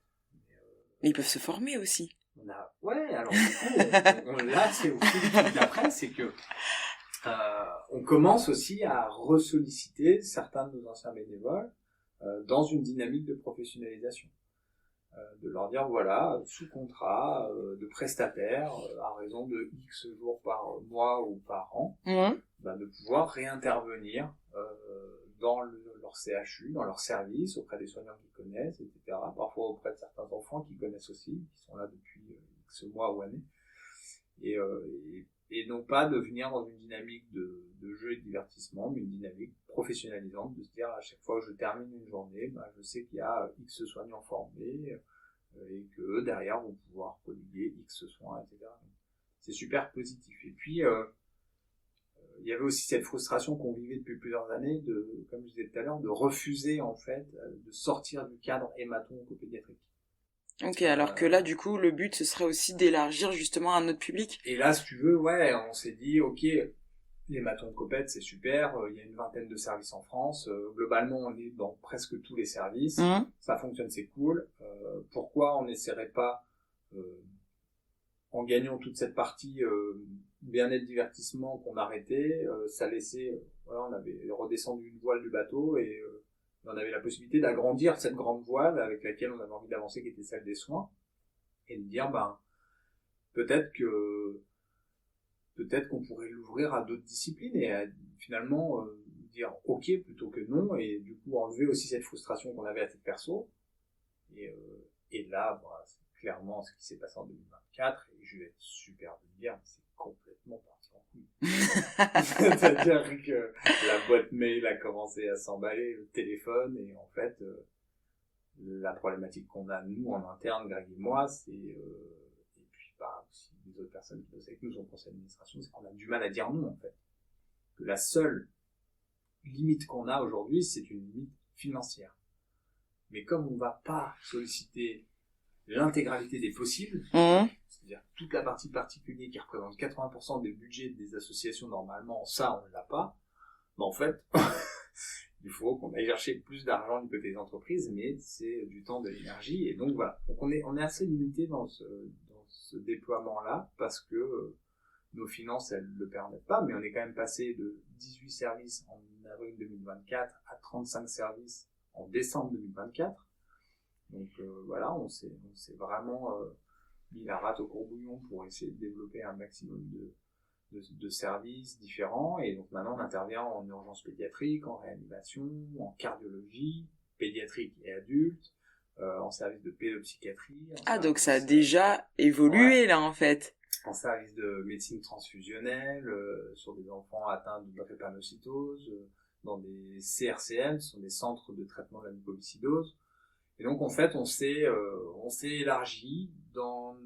Mais ils peuvent se former aussi.
Alors du coup, là c'est aussi le truc d'après, c'est que on commence aussi à ressolliciter certains de nos anciens bénévoles dans une dynamique de professionnalisation. De leur dire voilà, sous contrat, de prestataire, à raison de X jours par mois ou par an, de pouvoir réintervenir dans leur CHU, dans leur service, auprès des soignants qu'ils connaissent, etc. Parfois auprès de certains enfants qu'ils connaissent aussi, qui sont là depuis X mois ou années. Et non pas de venir dans une dynamique de jeu et de divertissement, mais une dynamique professionnalisante, de se dire à chaque fois que je termine une journée, je sais qu'il y a X soignants formés et que derrière vont pouvoir prodiguer X soins, etc. Donc, c'est super positif. Et puis il y avait aussi cette frustration qu'on vivait depuis plusieurs années de, comme je disais tout à l'heure, de refuser en fait de sortir du cadre hémato-oncopédiatrique.
Ok, alors que là, du coup, le but, ce serait aussi d'élargir justement à notre public.
Et là, si tu veux, on s'est dit, ok, l'hémato-oncopède, c'est super, il y a une 20aine de services en France, globalement, on est dans presque tous les services, ça fonctionne, c'est cool. Pourquoi on n'essaierait pas, en gagnant toute cette partie bien-être, divertissement qu'on arrêtait, ça laissait, on avait redescendu une voile du bateau et on avait la possibilité d'agrandir cette grande voile avec laquelle on avait envie d'avancer, qui était celle des soins, et de dire, peut-être qu'on pourrait l'ouvrir à d'autres disciplines et à, finalement dire ok plutôt que non, et du coup enlever aussi cette frustration qu'on avait à titre perso. Et là, c'est clairement ce qui s'est passé en 2024, et je vais être super de le dire, c'est complètement parti en couille. C'est-à-dire que la boîte mail a commencé à s'emballer, le téléphone, et en fait, la problématique qu'on a, nous, en interne, Greg et moi, c'est, et puis aussi les autres personnes qui bossent avec nous sur le conseil d'administration, c'est qu'on a du mal à dire non, en fait. Que la seule limite qu'on a aujourd'hui, c'est une limite financière. Mais comme on ne va pas solliciter l'intégralité des possibles, c'est-à-dire toute la partie particulier qui représente 80% des budgets des associations, normalement, ça, on ne l'a pas, en fait, il faut qu'on aille chercher plus d'argent du côté des entreprises, mais c'est du temps, de l'énergie, et donc voilà. Donc on est assez limité dans ce déploiement-là, parce que nos finances, elles ne le permettent pas, mais on est quand même passé de 18 services en avril 2024 à 35 services en décembre 2024. Donc on s'est vraiment mis la rate au courbouillon pour essayer de développer un maximum de services différents, et donc maintenant on intervient en urgence pédiatrique, en réanimation, en cardiologie, pédiatrique et adulte, en service de pédopsychiatrie.
Donc ça a déjà évolué là en fait.
En service de médecine transfusionnelle, sur des enfants atteints de drépanocytose, dans des CRCM, ce sont des centres de traitement de la mucoviscidose. Et donc en fait on s'est élargi, on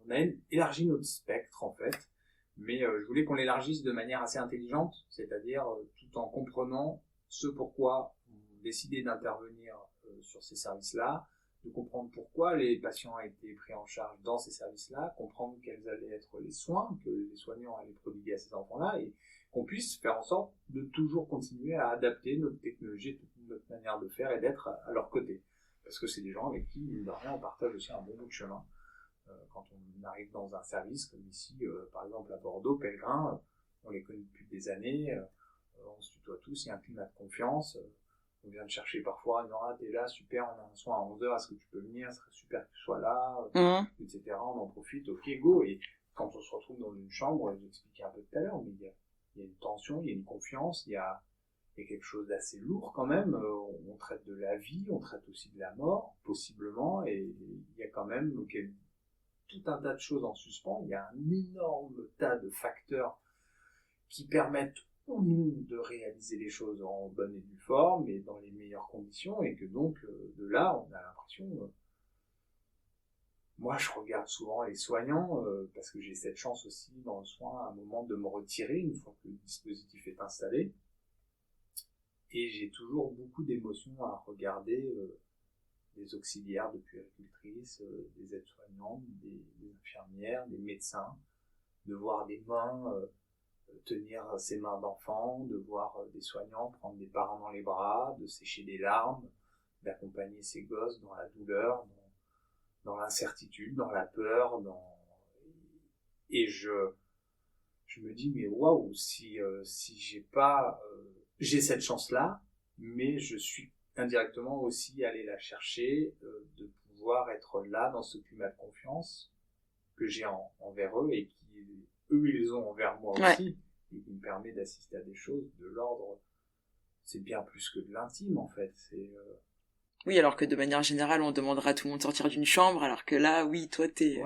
on a élargi notre spectre en fait, mais je voulais qu'on l'élargisse de manière assez intelligente, c'est-à-dire tout en comprenant ce pourquoi on décidait d'intervenir sur ces services-là, de comprendre pourquoi les patients ont été pris en charge dans ces services-là, comprendre quels allaient être les soins que les soignants allaient prodiguer à ces enfants-là, et qu'on puisse faire en sorte de toujours continuer à adapter notre technologie, notre manière de faire et d'être à leur côté. Parce que c'est des gens avec qui, mine de rien, on partage aussi un bon bout de chemin. Quand on arrive dans un service, comme ici, par exemple à Bordeaux, Pellegrin, on les connaît depuis des années, on se tutoie tous, il y a un climat de confiance, on vient de chercher parfois, Nora, t'es là, super, on a un soin à 11h, est-ce que tu peux venir, ce serait super que tu sois là, etc. On en profite, ok, go. Et quand on se retrouve dans une chambre, j'expliquais un peu tout à l'heure, mais il y a une tension, il y a une confiance, il y a quelque chose d'assez lourd quand même. On traite de la vie, on traite aussi de la mort, possiblement, et il y a quand même tout un tas de choses en suspens. Il y a un énorme tas de facteurs qui permettent ou non de réaliser les choses en bonne et due forme et dans les meilleures conditions, et que donc de là on a l'impression, moi je regarde souvent les soignants parce que j'ai cette chance aussi dans le soin à un moment de me retirer une fois que le dispositif est installé, et j'ai toujours beaucoup d'émotions à regarder des auxiliaires de puéricultrices, des aides-soignantes, des infirmières, des médecins, de voir des mains tenir ses mains d'enfant, de voir des soignants prendre des parents dans les bras, de sécher des larmes, d'accompagner ces gosses dans la douleur, dans l'incertitude, dans la peur, et je me dis, mais waouh, si j'ai cette chance-là, mais je suis indirectement aussi allé la chercher, de pouvoir être là dans ce climat de confiance que j'ai envers eux, et qui eux ils ont envers moi aussi, et qui me permet d'assister à des choses de l'ordre, c'est bien plus que de l'intime en fait,
Oui, alors que de manière générale on demandera à tout le monde de sortir d'une chambre, alors que là oui, toi t'es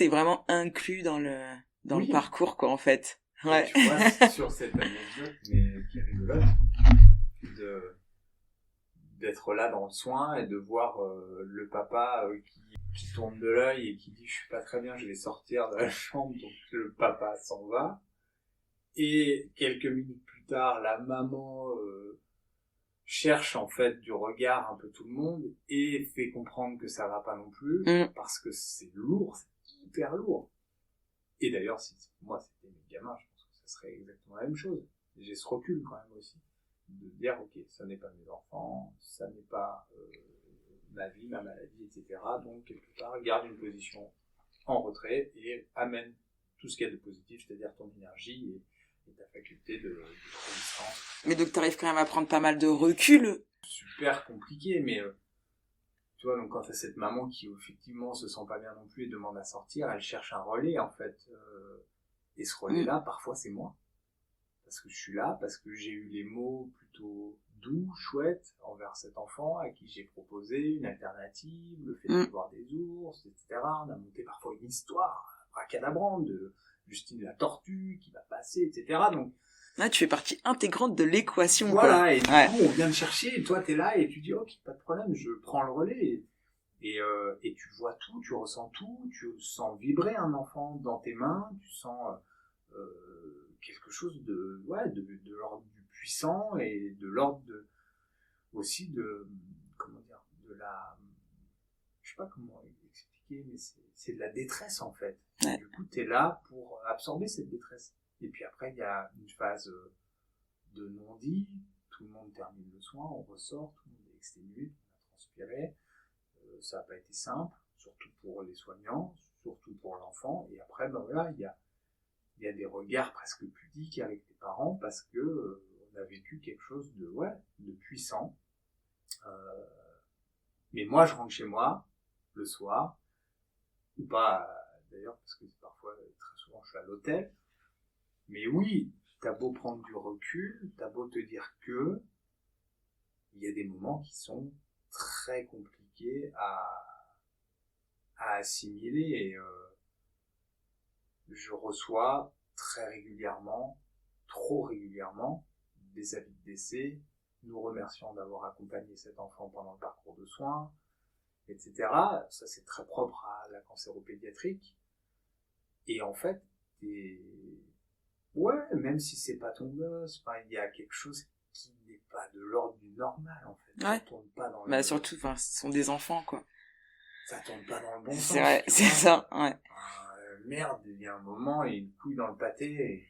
vraiment inclus dans le parcours quoi en fait.
Ouais. Tu vois, sur cette anecdote, mais qui est rigolote, d'être là dans le soin et de voir le papa qui tourne de l'œil et qui dit je suis pas très bien, je vais sortir de la chambre, donc le papa s'en va, et quelques minutes plus tard la maman cherche en fait du regard un peu tout le monde et fait comprendre que ça va pas non plus, parce que c'est lourd, c'est hyper lourd. Et d'ailleurs si moi c'était mes gamins, je pense que ça serait exactement la même chose. J'ai ce recul quand même aussi, de dire ok, ça n'est pas mes enfants, ça n'est pas ma vie, ma maladie, etc. Donc quelque part garde une position en retrait et amène tout ce qu'il y a de positif, c'est-à-dire ton énergie et ta faculté de résistance.
Mais donc t'arrives quand même à prendre pas mal de recul.
Super compliqué, mais tu vois, donc quand t'as cette maman qui effectivement se sent pas bien non plus et demande à sortir, elle cherche un relais en fait, et ce relais-là, parfois c'est moi. Parce que je suis là, parce que j'ai eu les mots plutôt doux, chouettes envers cet enfant à qui j'ai proposé une alternative, le fait de voir des ours, etc. On a monté parfois une histoire bracadabrante de Justine la tortue qui va passer, etc. Donc
là, tu fais partie intégrante de l'équation.
Voilà,
quoi.
Et du coup on vient de chercher, et toi t'es là et tu dis ok, pas de problème, je prends le relais. Et tu vois tout, tu ressens tout, tu sens vibrer un enfant dans tes mains, tu sens quelque chose de l'ordre du puissant et de l'ordre aussi de, comment dire, de la, je sais pas comment expliquer, mais c'est de la détresse en fait.
Ouais.
Du coup t'es là pour absorber cette détresse. Et puis après il y a une phase de non-dit, tout le monde termine le soin, on ressort, tout le monde est exténué, on a transpiré. Ça n'a pas été simple, surtout pour les soignants, surtout pour l'enfant. Et après, ben voilà, il y a des regards presque pudiques avec les parents parce que on a vécu quelque chose de puissant. Mais moi, je rentre chez moi le soir, ou pas d'ailleurs, parce que parfois, très souvent, je suis à l'hôtel. Mais oui, t'as beau prendre du recul, t'as beau te dire que il y a des moments qui sont très compliqués à assimiler, et je reçois très régulièrement, trop régulièrement, des avis de décès, nous remercions d'avoir accompagné cet enfant pendant le parcours de soins, etc. Ça, c'est très propre à la cancéropédiatrique. Et en fait, ouais, même si c'est pas ton gosse, il y a quelque chose qui n'est pas de l'ordre du normal, en fait.
Ouais.
Ça tourne pas dans
Bah, surtout, ce sont des enfants, quoi.
Ça tourne pas dans le bon sens.
C'est vrai, c'est ça, ouais.
Merde, il y a un moment, il y a une couille dans le pâté,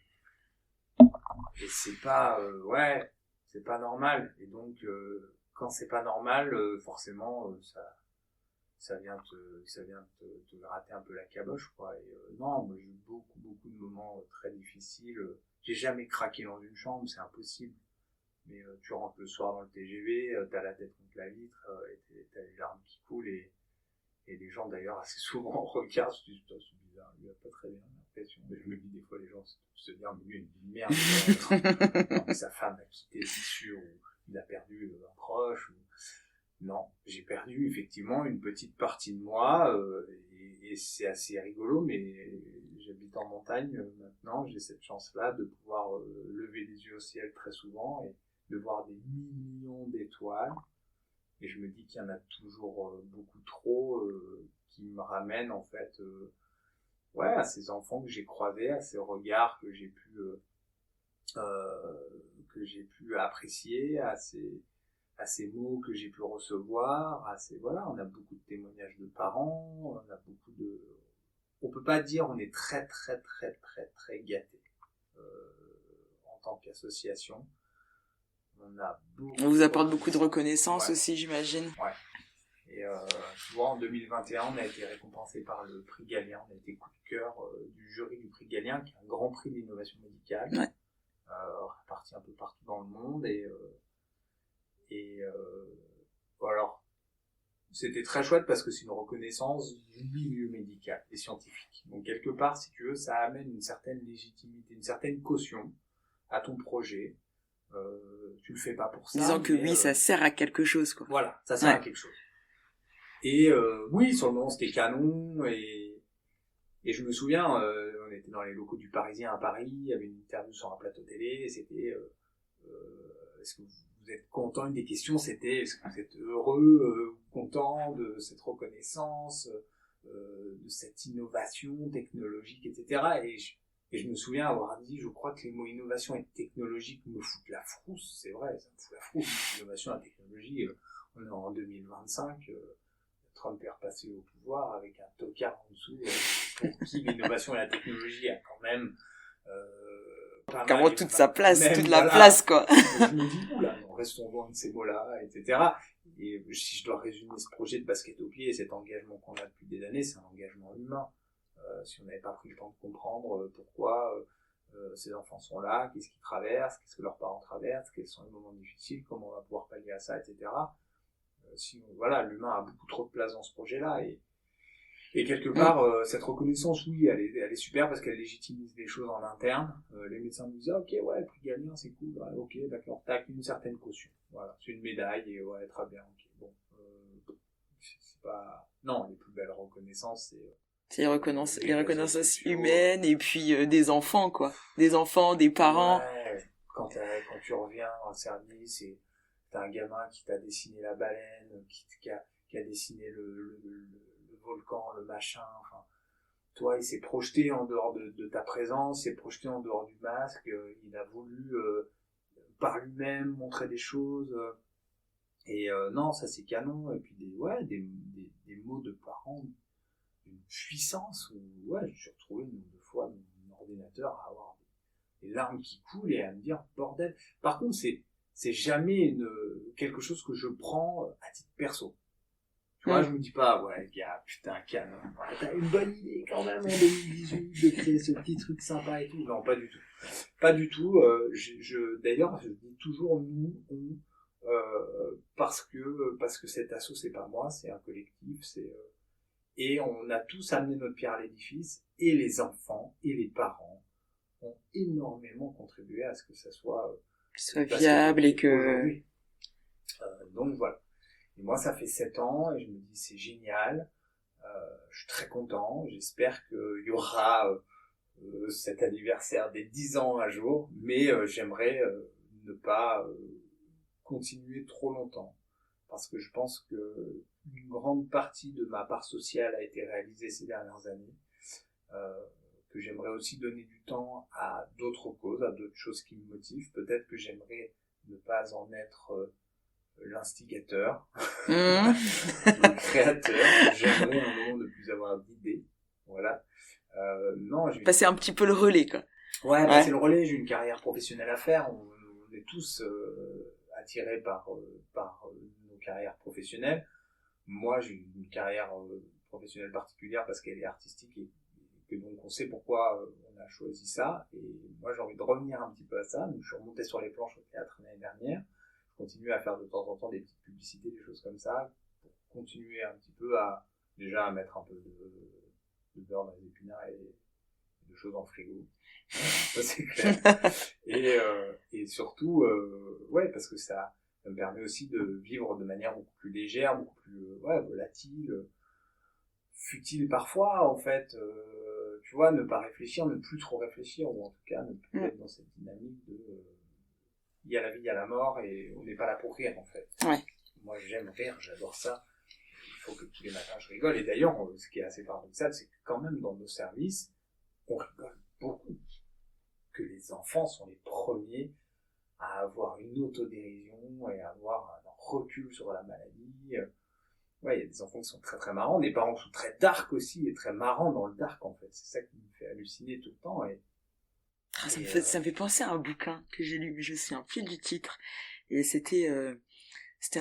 et c'est pas, c'est pas normal. Et donc, quand c'est pas normal, forcément, ça vient te gratter un peu la caboche, quoi. Et non, moi j'ai eu beaucoup de moments très difficiles. J'ai jamais craqué dans une chambre, c'est impossible. Mais tu rentres le soir dans le TGV, t'as la tête contre la vitre, et t'as les larmes qui coulent, et les gens d'ailleurs assez souvent regardent, se disent putain c'est bizarre, il va pas très bien, l'impression. Mais je me dis des fois les gens se disent mais lui il a une merde, non, mais sa femme a quitté, c'est sûr, ou il a perdu un proche, ou... Non, j'ai perdu effectivement une petite partie de moi, et c'est assez rigolo, mais j'habite en montagne maintenant, j'ai cette chance-là de pouvoir lever les yeux au ciel très souvent et de voir des millions d'étoiles, et je me dis qu'il y en a toujours beaucoup trop qui me ramènent en fait à ces enfants que j'ai croisés, à ces regards que j'ai pu apprécier, à ces mots que j'ai pu recevoir, on a beaucoup de témoignages de parents, on peut pas dire, on est très très très très très gâtés en tant qu'association. On
vous apporte beaucoup de reconnaissance aussi, j'imagine.
Ouais. Et tu vois, en 2021, on a été récompensé par le prix Galien, on a été coup de cœur du jury du prix Galien, qui est un grand prix d'innovation médicale, réparti un peu partout dans le monde, alors, c'était très chouette parce que c'est une reconnaissance du milieu médical et scientifique. Donc quelque part, si tu veux, ça amène une certaine légitimité, une certaine caution à ton projet. Tu le fais pas pour ça.
Disant que oui, ça sert à quelque chose, quoi.
Voilà, ça sert à quelque chose. Et oui, sur le moment, c'était canon. Et je me souviens, on était dans les locaux du Parisien à Paris, il y avait une interview sur un plateau télé, et c'était est-ce que vous êtes content? Une des questions, c'était est-ce que vous êtes heureux, content de cette reconnaissance, de cette innovation technologique, etc. Et je me souviens avoir dit, je crois que les mots innovation et technologique me foutent la frousse. C'est vrai, ça me fout la frousse. L'innovation et la technologie, on est en 2025, Trump est repassé au pouvoir avec un tocard en dessous, pour qui l'innovation et la technologie a quand même
carrément toute sa place, toute la place, quoi.
Je me dis, oula, non, restons loin de ces mots-là, etc. Et si je dois résumer ce projet de basket au pied et cet engagement qu'on a depuis des années, c'est un engagement humain. Si on n'avait pas pris le temps de comprendre pourquoi ces enfants sont là, qu'est-ce qu'ils traversent, qu'est-ce que leurs parents traversent, quels sont les moments difficiles, comment on va pouvoir pallier à ça, etc. L'humain a beaucoup trop de place dans ce projet-là, et quelque part, cette reconnaissance, oui, elle est super parce qu'elle légitimise les choses en interne. Les médecins nous disent, ok, ouais, le prix Galien, c'est cool, ouais, ok, d'accord, tac, une certaine caution. Voilà, c'est une médaille, et ouais, très bien, ok, bon. C'est pas... Non, les plus belles reconnaissances,
c'est les reconnaissances humaines, et puis des enfants, quoi. Des enfants, des parents.
Ouais, quand tu reviens en service, et t'as un gamin qui t'a dessiné la baleine, qui a dessiné le volcan, le machin, enfin, toi, il s'est projeté en dehors de ta présence, il s'est projeté en dehors du masque, il a voulu, par lui-même, montrer des choses, et non, ça c'est canon, et puis des mots de parents, d'une puissance, où, ouais, je suis retrouvé une nombre de fois mon ordinateur à avoir des larmes qui coulent et à me dire, bordel. Par contre, c'est jamais quelque chose que je prends à titre perso. Tu vois, je me dis pas, ouais, gars, putain, calme. T'as une bonne idée quand même en 2018 de créer ce petit truc sympa et tout. Non, pas du tout. Pas du tout. D'ailleurs, je dis toujours nous, parce que cet asso, c'est pas moi, c'est un collectif, et on a tous amené notre pierre à l'édifice, et les enfants et les parents ont énormément contribué à ce que ça soit
viable et que...
Aujourd'hui. Donc voilà. Et moi, ça fait 7 ans, et je me dis, c'est génial, je suis très content, j'espère qu'il y aura cet anniversaire des 10 ans un jour, mais j'aimerais ne pas continuer trop longtemps, parce que je pense que une grande partie de ma part sociale a été réalisée ces dernières années, que j'aimerais aussi donner du temps à d'autres causes, à d'autres choses qui me motivent. Peut-être que j'aimerais ne pas en être l'instigateur, le créateur. J'aimerais un moment ne plus avoir d'idées. Voilà. Non,
passer un petit peu le relais, quoi.
Ouais, passer le relais. J'ai une carrière professionnelle à faire. On est tous attirés par nos carrières professionnelles. Moi, j'ai une carrière professionnelle particulière parce qu'elle est artistique et que donc on sait pourquoi on a choisi ça. Et moi, j'ai envie de revenir un petit peu à ça. Donc, je suis remonté sur les planches au théâtre l'année dernière. Je continue à faire de temps en temps des petites publicités, des choses comme ça, pour continuer un petit peu à mettre un peu de beurre dans les épinards et de choses en frigo. Ça, c'est clair. Et surtout, parce que ça me permet aussi de vivre de manière beaucoup plus légère, beaucoup plus volatile, futile parfois, en fait. Tu vois, ne pas réfléchir, ne plus trop réfléchir, ou en tout cas ne plus être dans cette dynamique de il y a la vie, il y a la mort, et on n'est pas là pour rire, en fait.
Ouais.
Moi, j'aime rire, j'adore ça. Il faut que tous les matins je rigole. Et d'ailleurs, ce qui est assez paradoxal, c'est que quand même dans nos services, on rigole beaucoup. Que les enfants sont les premiers à avoir une autodérision et à avoir un recul sur la maladie. Ouais, il y a des enfants qui sont très très marrants, des parents qui sont très dark aussi, et très marrants dans le dark, en fait. C'est ça qui me fait halluciner tout le temps.
Ça me fait penser à un bouquin que j'ai lu, mais je me souviens plus du titre. Et c'était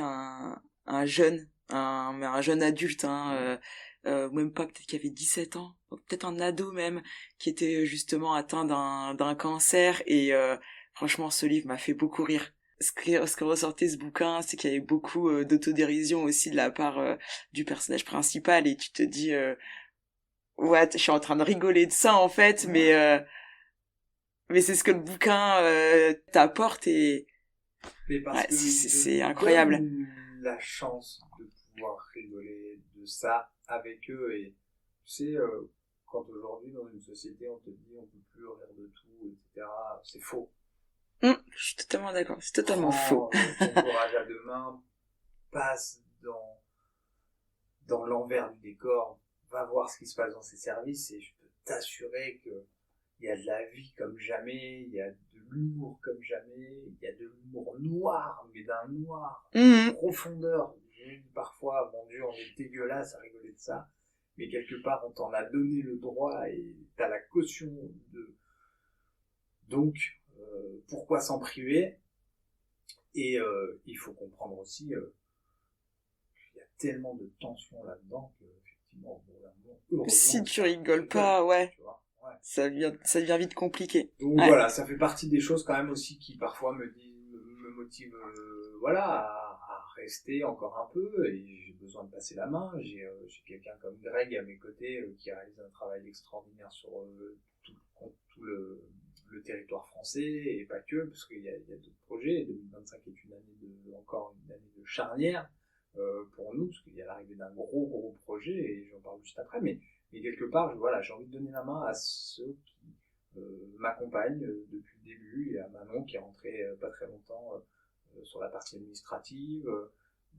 un jeune adulte, même pas, peut-être qu'il avait 17 ans, peut-être un ado même, qui était justement atteint d'un cancer. Et franchement, ce livre m'a fait beaucoup rire. Ce que ressortait ce bouquin, c'est qu'il y avait beaucoup d'autodérision aussi de la part du personnage principal, et tu te dis je suis en train de rigoler de ça en fait, mais c'est ce que le bouquin t'apporte, et
mais parce que
c'est incroyable.
La chance de pouvoir rigoler de ça avec eux. Et tu sais, quand aujourd'hui dans une société on te dit on peut plus rire de tout, etc., c'est faux.
Je suis totalement d'accord, c'est totalement faux.
Ton courage à deux mains, passe dans l'envers du décor, va voir ce qui se passe dans ces services, et je peux t'assurer que il y a de la vie comme jamais, il y a de l'humour comme jamais, il y a de l'humour noir, mais d'un noir, de profondeur. Parfois, mon Dieu, on est dégueulasse à rigoler de ça, mais quelque part, on t'en a donné le droit et t'as la caution de... Donc, pourquoi s'en priver? Et il faut comprendre aussi qu'il y a tellement de tension là-dedans que, effectivement,
si tu rigoles pas, ouais.
Tu vois, ouais.
Ça devient vite compliqué.
Donc voilà, ça fait partie des choses quand même aussi qui parfois me motivent à rester encore un peu, et j'ai besoin de passer la main. J'ai quelqu'un comme Greg à mes côtés qui réalise un travail extraordinaire sur tout le territoire français, et pas que, parce qu'il y a d'autres projets. 2025 est encore une année de charnière pour nous, parce qu'il y a l'arrivée d'un gros projet, et j'en parle juste après, mais quelque part, j'ai envie de donner la main à ceux qui m'accompagnent depuis le début, et à Manon qui est rentrée pas très longtemps sur la partie administrative,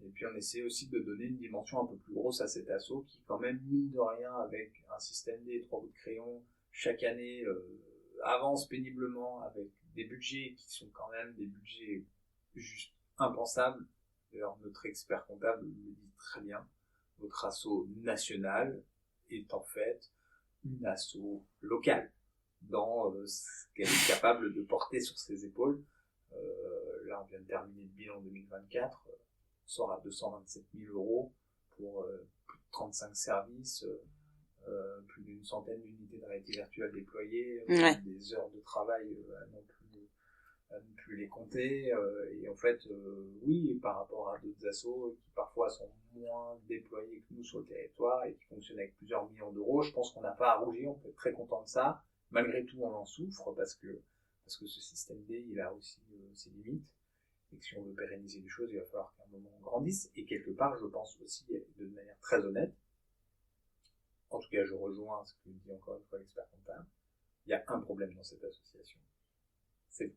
et puis on essaie aussi de donner une dimension un peu plus grosse à cet asso qui, quand même, mine de rien, avec un système D, 3 bouts de crayon, chaque année avance péniblement avec des budgets qui sont quand même des budgets juste impensables. D'ailleurs, notre expert comptable le dit très bien, votre asso national est en fait une asso locale dans ce qu'elle est capable de porter sur ses épaules. Là, on vient de terminer le bilan 2024, on sort à 227 000 € pour plus de 35 services, plus d'une centaine d'unités de réalité virtuelle déployées, des heures de travail à ne plus les compter, et en fait, oui, par rapport à d'autres assos qui parfois sont moins déployés que nous sur le territoire et qui fonctionnent avec plusieurs millions d'euros, je pense qu'on n'a pas à rougir, on peut être très content de ça. Malgré tout, on en souffre parce que ce système D, il a aussi ses limites, et que si on veut pérenniser les choses, il va falloir qu'à un moment on grandisse. Et quelque part, je pense aussi, de manière très honnête, en tout cas je rejoins ce que dit encore une fois l'expert comptable, il y a un problème dans cette association, c'est vous.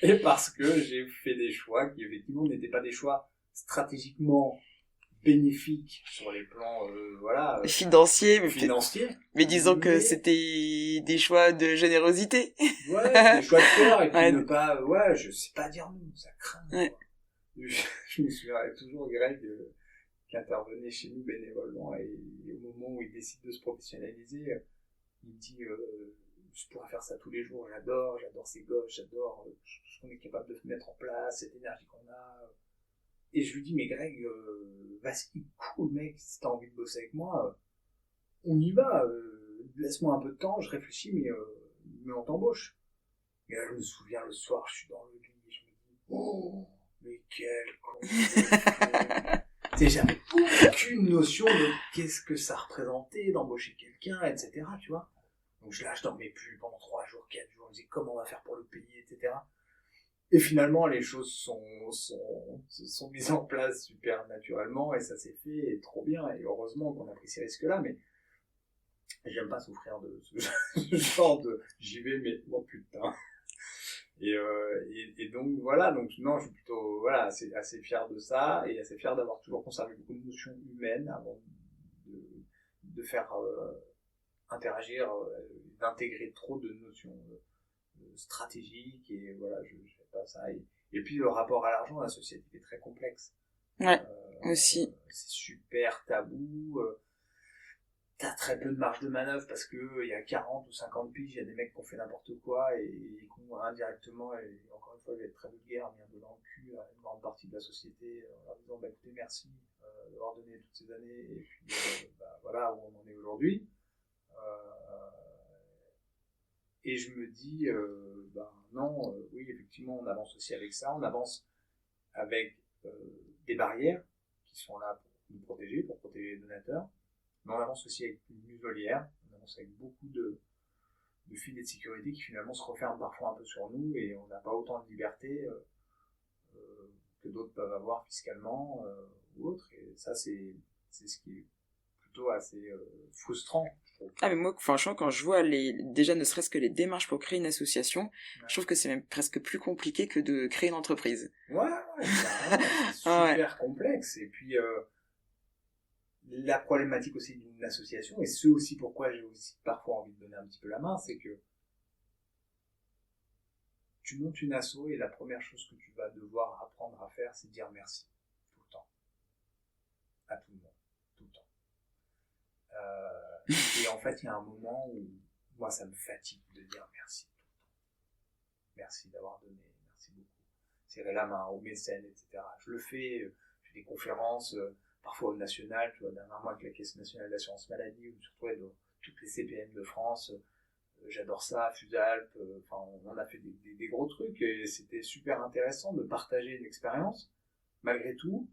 Et parce que j'ai fait des choix qui effectivement n'étaient pas des choix stratégiquement bénéfique sur les plans
financiers,
financiers,
mais disons que c'était des choix de générosité.
Ouais, des choix de cœur, et puis
Ouais.
ne pas, je sais pas dire non, ça craint.
Ouais.
Je me souviens toujours Greg qui intervenait chez nous bénévolement, et au moment où il décide de se professionnaliser, il me dit je pourrais faire ça tous les jours, j'adore ces gosses, j'adore tout ce qu'on est capable de mettre en place, cette énergie qu'on a. Et je lui dis, mais Greg, vas-y, cool mec, si t'as envie de bosser avec moi, on y va, laisse-moi un peu de temps, je réfléchis, mais on t'embauche. Et là, je me souviens, le soir, je suis dans le lit, et je me dis, oh, mais quel con. Tu sais, j'avais aucune notion de qu'est-ce que ça représentait d'embaucher quelqu'un, etc., tu vois. Donc je dormais plus pendant 3 jours, 4 jours, je me disais comment on va faire pour le payer, etc. Et finalement, les choses sont mises en place super naturellement, et ça s'est fait trop bien, et heureusement qu'on a pris ces risques-là, mais j'aime pas souffrir de ce genre de j'y vais, mais oh putain. Et donc voilà, donc non, je suis plutôt assez fier de ça, et assez fier d'avoir toujours conservé beaucoup de notions humaines avant de faire interagir, d'intégrer trop de notions stratégiques, et voilà, je fais pas ça. Et puis le rapport à l'argent, la société est très complexe.
Ouais, aussi.
C'est super tabou. T'as très peu de marge de manœuvre parce que il y a 40 ou 50 piges, il y a des mecs qui ont fait n'importe quoi et qui ont indirectement, et encore une fois, je vais être très vulgaire, mis un peu dans le cul à une grande partie de la société en leur disant écoutez, merci d'avoir donné toutes ces années, et puis voilà où on en est aujourd'hui. Et je me dis non, oui, effectivement, on avance aussi avec ça, on avance avec des barrières qui sont là pour nous protéger, pour protéger les donateurs. Mais on avance aussi avec une muselière, on avance avec beaucoup de filets de sécurité qui finalement se referment parfois un peu sur nous, et on n'a pas autant de liberté que d'autres peuvent avoir fiscalement ou autre. Et ça, c'est ce qui est plutôt assez frustrant.
Ah mais moi, franchement, quand je vois déjà ne serait-ce que les démarches pour créer une association, je trouve que c'est même presque plus compliqué que de créer une entreprise.
Ouais, c'est super complexe. Et puis la problématique aussi d'une association, et ce aussi pourquoi j'ai aussi parfois envie de donner un petit peu la main, c'est que tu montes une asso, et la première chose que tu vas devoir apprendre à faire, c'est dire merci tout le temps, à tout le monde, tout le temps. Et en fait, il y a un moment où moi ça me fatigue de dire merci tout le temps. Merci d'avoir donné, merci beaucoup. Serrer la main aux mécènes, etc. Je le fais, je fais des conférences, parfois au national, tu vois, dernièrement avec la Caisse nationale d'assurance maladie, ou surtout dans toutes les CPN de France, j'adore ça, Fusalp, on a fait des gros trucs, et c'était super intéressant de partager une expérience. Malgré tout,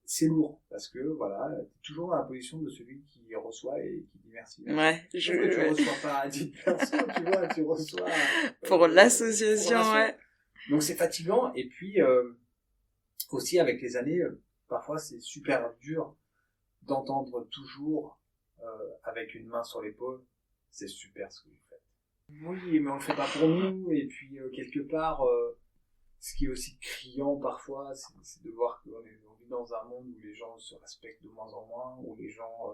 c'est lourd, parce que voilà, t'es toujours dans la position de celui qui reçoit et qui dit merci.
Ouais,
tu reçois pas à titre perso, tu vois, tu reçois
pour l'association, ouais.
Donc c'est fatigant, et puis aussi avec les années, parfois c'est super dur d'entendre toujours avec une main sur l'épaule, c'est super ce que vous faites. Oui, mais on le fait pas pour nous, et puis quelque part, ce qui est aussi criant parfois, c'est de voir qu'on vit dans un monde où les gens se respectent de moins en moins, où les gens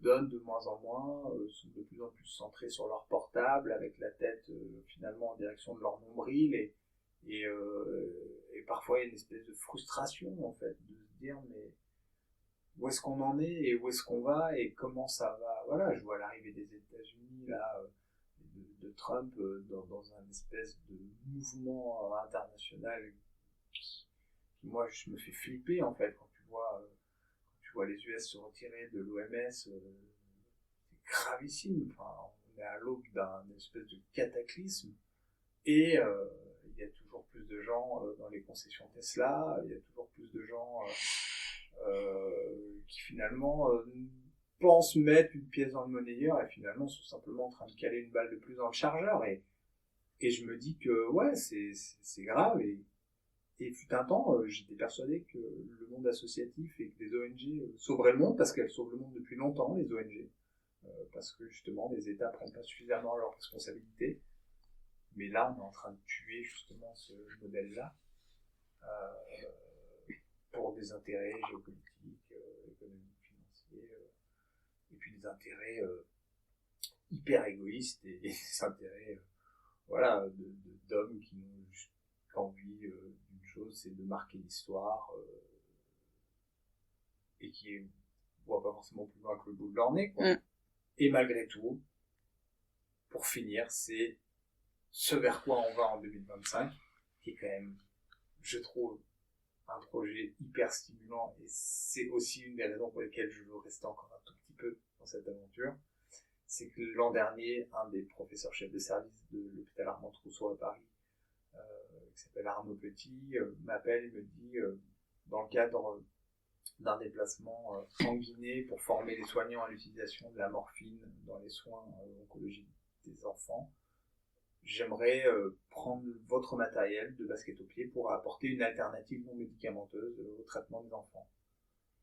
donnent de moins en moins, sont de plus en plus centrés sur leur portable, avec la tête finalement en direction de leur nombril, et parfois il y a une espèce de frustration en fait, de se dire mais où est-ce qu'on en est, et où est-ce qu'on va, et comment ça va. Voilà, je vois l'arrivée des États-Unis là, de Trump dans un espèce de mouvement international qui moi je me fait flipper en fait quand tu vois les US se retirer de l'OMS, c'est gravissime. On est à l'aube d'un espèce de cataclysme, et il y a toujours plus de gens dans les concessions Tesla, il y a toujours plus de gens qui finalement pensent mettre une pièce dans le monnayeur, et finalement sont simplement en train de caler une balle de plus dans le chargeur, et je me dis que ouais, c'est grave, et fut un temps, j'étais persuadé que le monde associatif et que les ONG sauveraient le monde, parce qu'elles sauvent le monde depuis longtemps, les ONG, parce que justement les États prennent pas suffisamment leurs responsabilités. Mais là, on est en train de tuer justement ce modèle-là. pour des intérêts géopolitiques, économiques, financiers, et puis des intérêts hyper égoïstes et des intérêts voilà, d'hommes qui n'ont juste qu'envie d'une chose, c'est de marquer l'histoire et qui ne voient pas forcément plus loin que le bout de leur nez, quoi. Et malgré tout, pour finir, c'est ce vers quoi on va en 2025, qui est quand même, je trouve, un projet hyper stimulant, et c'est aussi une des raisons pour lesquelles je veux rester encore un tout petit peu dans cette aventure. C'est que l'an dernier, un des professeurs chefs de service de l'hôpital Armand Trousseau à Paris, qui s'appelle Arnaud Petit, m'appelle et me dit, dans le cadre d'un déplacement en Guinée pour former les soignants à l'utilisation de la morphine dans les soins oncologiques des enfants, j'aimerais prendre votre matériel de basket au pied pour apporter une alternative non médicamenteuse au traitement des enfants.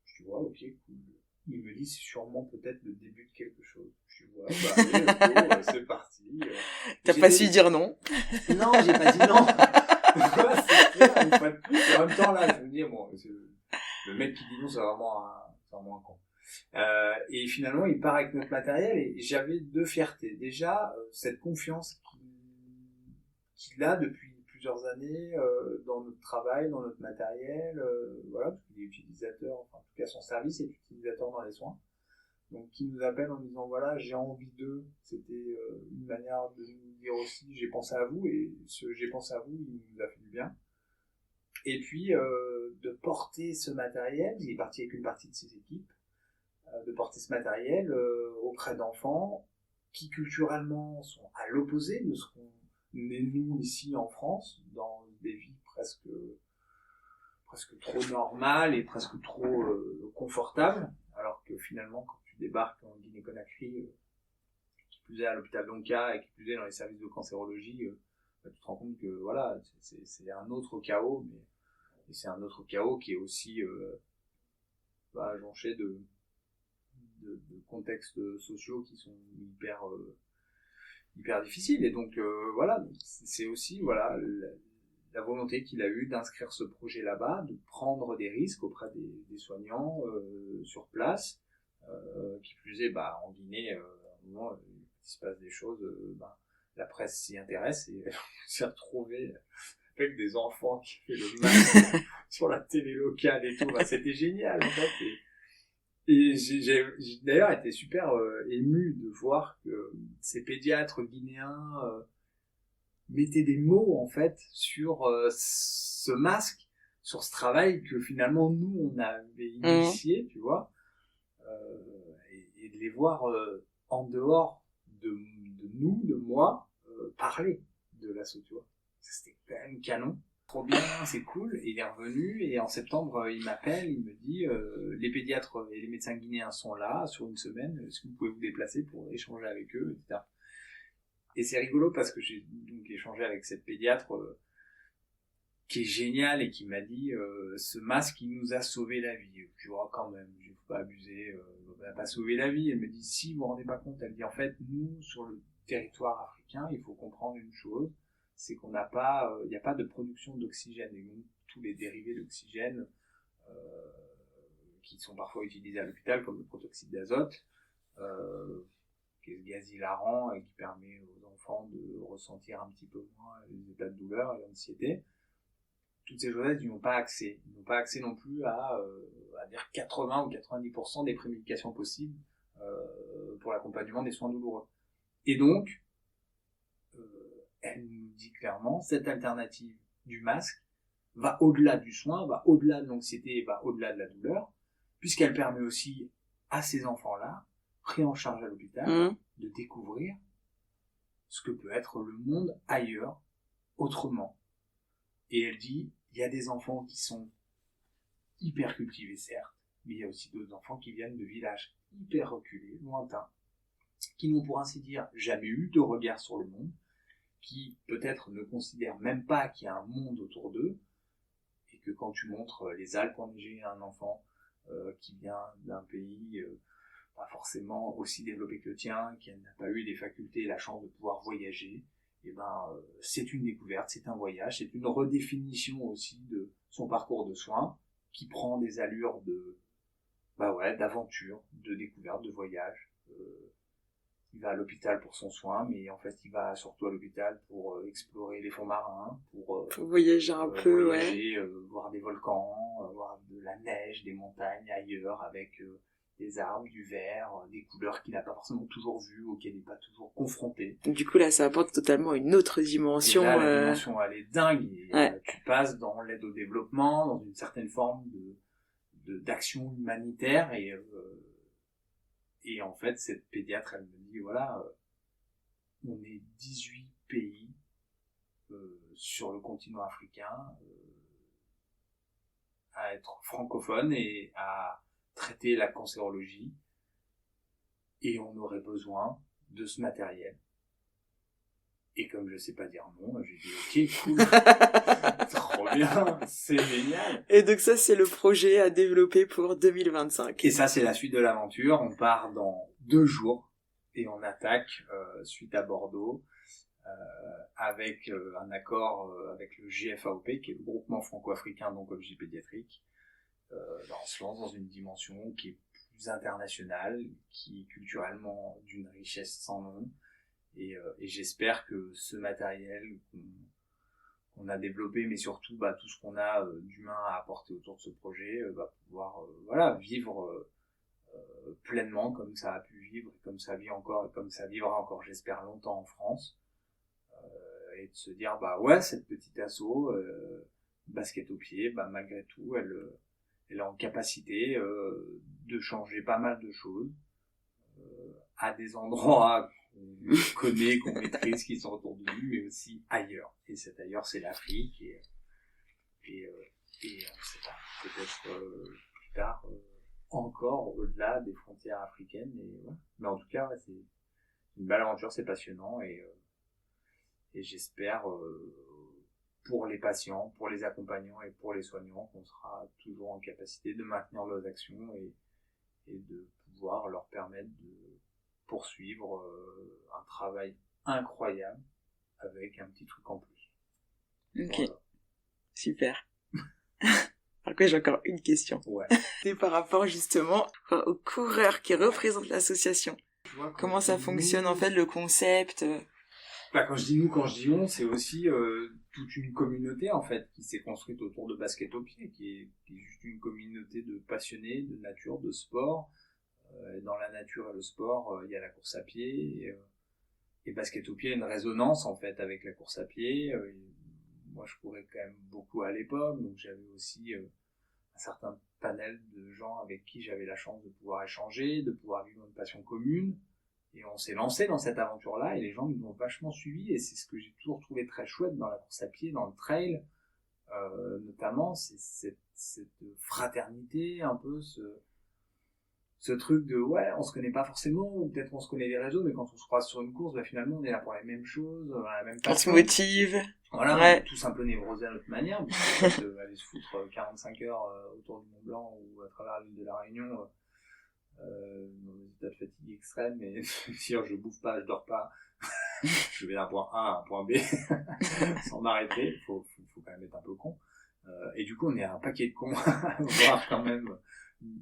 Je dis, ouais, ok, cool. Il me dit, c'est sûrement peut-être le début de quelque chose. Je dis, ouais, bah allez, c'est parti.
T'as pas su dire non?
Non, j'ai pas dit non. C'est clair, une fois de plus. En même temps, là, je me dis, bon, le mec qui dit non, c'est vraiment un con. Et finalement, il part avec notre matériel et j'avais deux fiertés. Déjà, cette confiance qu'il a depuis plusieurs années dans notre travail, dans notre matériel, voilà, parce qu'il est utilisateur, enfin, en tout cas son service est utilisateur dans les soins. Donc, qui nous appelle en disant, voilà, j'ai envie d'eux. C'était une manière de nous dire aussi, j'ai pensé à vous, et ce j'ai pensé à vous, il nous a fait du bien. Et puis, de porter ce matériel, il est parti avec une partie de ses équipes, de porter ce matériel auprès d'enfants qui culturellement sont à l'opposé de ce qu'on est nous ici en France, dans des vies presque trop normales et presque trop confortables, alors que finalement quand tu débarques en Guinée-Conakry, qui plus est à l'hôpital d'Onka et qui plus est dans les services de cancérologie, tu te rends compte que voilà, c'est un autre chaos, mais c'est un autre chaos qui est aussi jonché de contextes sociaux qui sont hyper difficiles. Et donc voilà, c'est aussi voilà la volonté qu'il a eue d'inscrire ce projet là-bas, de prendre des risques auprès des soignants sur place, qui plus est en Guinée, à un moment, il se passe des choses, la presse s'y intéresse et on s'est retrouvé avec des enfants qui fait le masque sur la télé locale et tout. C'était génial en fait. Et j'ai d'ailleurs été super ému de voir que ces pédiatres guinéens mettaient des mots en fait sur ce masque, sur ce travail que finalement nous on avait initié, tu vois, et de les voir en dehors de nous, de moi, parler de l'assaut, tu vois. C'était quand même canon. Trop bien, c'est cool. Et il est revenu et en septembre, il m'appelle, il me dit les pédiatres et les médecins guinéens sont là sur une semaine, est-ce que vous pouvez vous déplacer pour échanger avec eux, etc. Et c'est rigolo parce que j'ai donc échangé avec cette pédiatre qui est géniale et qui m'a dit ce masque il nous a sauvé la vie. Je vois quand même, je ne faut pas abuser, il n'a pas sauvé la vie. Elle me dit si vous vous rendez pas compte, elle dit en fait nous sur le territoire africain, il faut comprendre une chose, c'est qu'on n'a pas, il n'y a pas de production d'oxygène, et donc tous les dérivés d'oxygène qui sont parfois utilisés à l'hôpital, comme le protoxyde d'azote, qui est ce gaz hilarant et qui permet aux enfants de ressentir un petit peu moins les états de douleur et l'anxiété. Toutes ces choses-là, ils n'ont pas accès. Ils n'ont pas accès non plus à dire 80 ou 90% des prémédications possibles pour l'accompagnement des soins douloureux. Et donc, elle nous dit clairement, cette alternative du masque va au-delà du soin, va au-delà de l'anxiété, va au-delà de la douleur, puisqu'elle permet aussi à ces enfants-là, pris en charge à l'hôpital, de découvrir ce que peut être le monde ailleurs, autrement. Et elle dit, il y a des enfants qui sont hyper cultivés, certes, mais il y a aussi d'autres enfants qui viennent de villages hyper reculés, lointains, qui n'ont pour ainsi dire jamais eu de regard sur le monde, qui peut-être ne considèrent même pas qu'il y a un monde autour d'eux, et que quand tu montres les Alpes enneigées à un enfant qui vient d'un pays pas forcément aussi développé que le tien, qui n'a pas eu les facultés et la chance de pouvoir voyager, et c'est une découverte, c'est un voyage, c'est une redéfinition aussi de son parcours de soins, qui prend des allures d'aventure, de découverte, de voyage. Il va à l'hôpital pour son soin, mais en fait il va surtout à l'hôpital pour explorer les fonds marins, pour
voyager un peu,
voyager, voir des volcans, voir de la neige, des montagnes ailleurs avec des arbres, du vert, des couleurs qu'il n'a pas forcément toujours vues, auxquelles il n'est pas toujours confronté.
Du coup là ça apporte totalement une autre dimension.
Et là, la dimension elle est dingue, et tu passes dans l'aide au développement, dans une certaine forme d'action humanitaire, et en fait cette pédiatre elle me dit voilà, on est 18 pays sur le continent africain à être francophones et à traiter la cancérologie, et on aurait besoin de ce matériel. Et comme je sais pas dire non, j'ai dit ok, cool, trop bien, c'est génial.
Et donc ça c'est le projet à développer pour 2025.
Et ça c'est la suite de l'aventure, on part dans 2 jours et on attaque suite à Bordeaux avec un accord avec le GFAOP qui est le groupement franco-africain d'oncologie pédiatrique. On se lance dans une dimension qui est plus internationale, qui est culturellement d'une richesse sans nom, et j'espère que ce matériel qu'on a développé, mais surtout tout ce qu'on a d'humain à apporter autour de ce projet, va pouvoir vivre pleinement comme ça a pu vivre, et comme ça vit encore, et comme ça vivra encore, j'espère, longtemps en France, et de se dire cette petite asso basket au pied, malgré tout elle est en capacité de changer pas mal de choses à des endroits qu'on connaît, qu'on maîtrise, qui sont autour de nous, mais aussi ailleurs. Et cet ailleurs, c'est l'Afrique, et on ne sait pas, peut-être plus tard encore au-delà des frontières africaines. Mais en tout cas, c'est une belle aventure, c'est passionnant, et j'espère pour les patients, pour les accompagnants et pour les soignants qu'on sera toujours en capacité de maintenir nos actions et de pouvoir leur permettre de poursuivre un travail incroyable avec un petit truc en plus.
Ok, voilà. Super. Par contre, j'ai encore une question.
Ouais.
C'est par rapport justement aux coureurs qui représentent l'association. Comment ça fonctionne en fait, le concept?
Quand je dis nous, quand je dis on, c'est aussi toute une communauté en fait qui s'est construite autour de basket au pied, qui est juste une communauté de passionnés de nature, de sport. Dans la nature et le sport, il y a la course à pied, et basket au pied a une résonance en fait avec la course à pied. Moi, je courais quand même beaucoup à l'époque, donc j'avais aussi un certain panel de gens avec qui j'avais la chance de pouvoir échanger, de pouvoir vivre une passion commune. Et on s'est lancé dans cette aventure-là, et les gens nous ont vachement suivis, et c'est ce que j'ai toujours trouvé très chouette dans la course à pied, dans le trail, notamment, c'est cette fraternité, un peu ce truc de on se connaît pas forcément, ou peut-être on se connaît les réseaux, mais quand on se croise sur une course, finalement on est là pour les mêmes choses, la même passion.
On se motive.
Voilà, on est tous un peu névrosés à notre manière, parce que aller se foutre 45 heures autour du Mont Blanc ou à travers l'île de la Réunion, dans des états de fatigue extrême, et dire je bouffe pas, je dors pas, je vais d'un point A à un point B sans m'arrêter, faut quand même être un peu con, et du coup on est un paquet de cons à voir quand même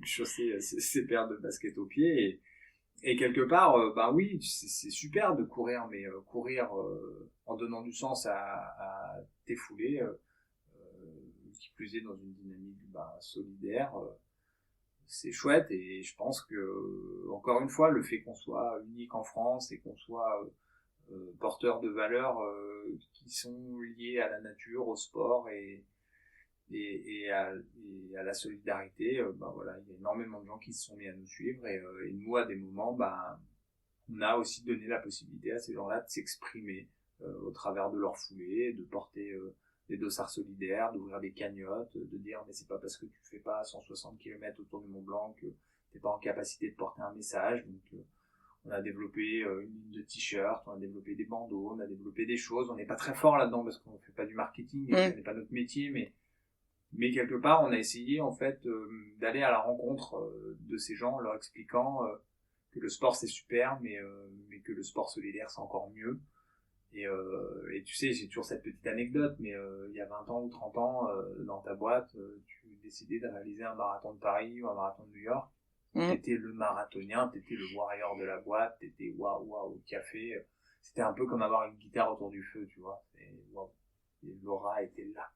chausser ses paires de basket aux pieds, et quelque part oui, c'est super de courir, mais courir en donnant du sens à tes foulées, qui plus est dans une dynamique solidaire, c'est chouette. Et je pense que, encore une fois, le fait qu'on soit unique en France et qu'on soit porteur de valeurs qui sont liées à la nature, au sport et à la solidarité, il y a énormément de gens qui se sont mis à nous suivre, et nous, à des moments, on a aussi donné la possibilité à ces gens-là de s'exprimer au travers de leur foulée, de porter des dossards solidaires, d'ouvrir des cagnottes, de dire mais c'est pas parce que tu fais pas 160 km autour du Mont Blanc que t'es pas en capacité de porter un message. Donc on a développé une ligne de t-shirts, on a développé des bandeaux, on a développé des choses. On n'est pas très fort là-dedans parce qu'on fait pas du marketing, ce n'est pas notre métier, mais quelque part on a essayé en fait d'aller à la rencontre de ces gens, leur expliquant que le sport c'est super, mais que le sport solidaire c'est encore mieux, Et tu sais, j'ai toujours cette petite anecdote, mais il y a 20 ans ou 30 ans, dans ta boîte, tu décidais de réaliser un marathon de Paris ou un marathon de New York. T'étais le marathonien, t'étais le warrior de la boîte, t'étais waouh au café. C'était un peu comme avoir une guitare autour du feu, tu vois. Waouh. Et l'aura était là.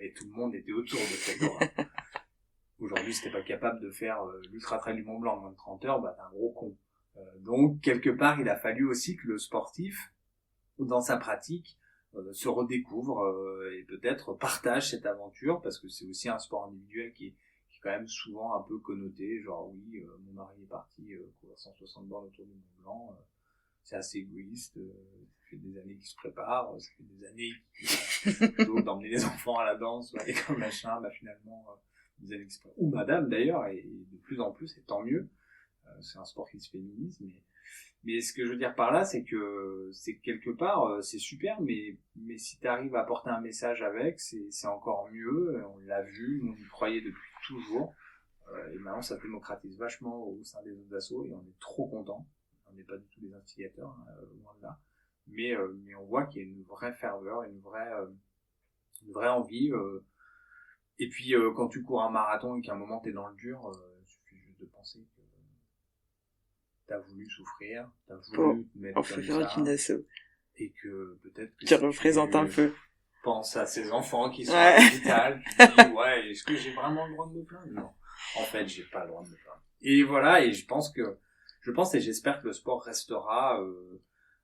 Et tout le monde était autour de cette aura. Aujourd'hui, si t'es pas capable de faire l'ultra trail du Mont Blanc en moins de 30 heures, bah t'es un gros con. Donc, quelque part, il a fallu aussi que le sportif, dans sa pratique, se redécouvre et peut-être partage cette aventure, parce que c'est aussi un sport individuel qui est quand même souvent un peu connoté, genre oui, mon mari est parti courir 160 bornes autour du Mont Blanc, c'est assez égoïste, ça fait des années qu'il se prépare, ça fait des années qu'il plutôt d'emmener les enfants à la danse ou à l'école machin, bah finalement des années qu'il se prépare, ou madame d'ailleurs, et de plus en plus, et tant mieux, c'est un sport qui se féminise, mais ce que je veux dire par là, c'est que quelque part, c'est super, mais si tu arrives à apporter un message avec, c'est encore mieux. On l'a vu, on y croyait depuis toujours. Et maintenant, ça se démocratise vachement au sein des autres assos et on est trop contents. On n'est pas du tout des instigateurs, loin de là. Mais on voit qu'il y a une vraie ferveur, une vraie envie. Et puis, quand tu cours un marathon et qu'à un moment t'es dans le dur, il suffit juste de penser que t'as voulu souffrir, t'as voulu te mettre comme ça,
une asso.
et que peut-être que
tu représentes un peu.
Pense à ces enfants qui sont à l'hôpital, tu te dis ouais, est-ce que j'ai vraiment le droit de me plaindre? Non, en fait, j'ai pas le droit de me plaindre. Et voilà, et je pense et j'espère que le sport restera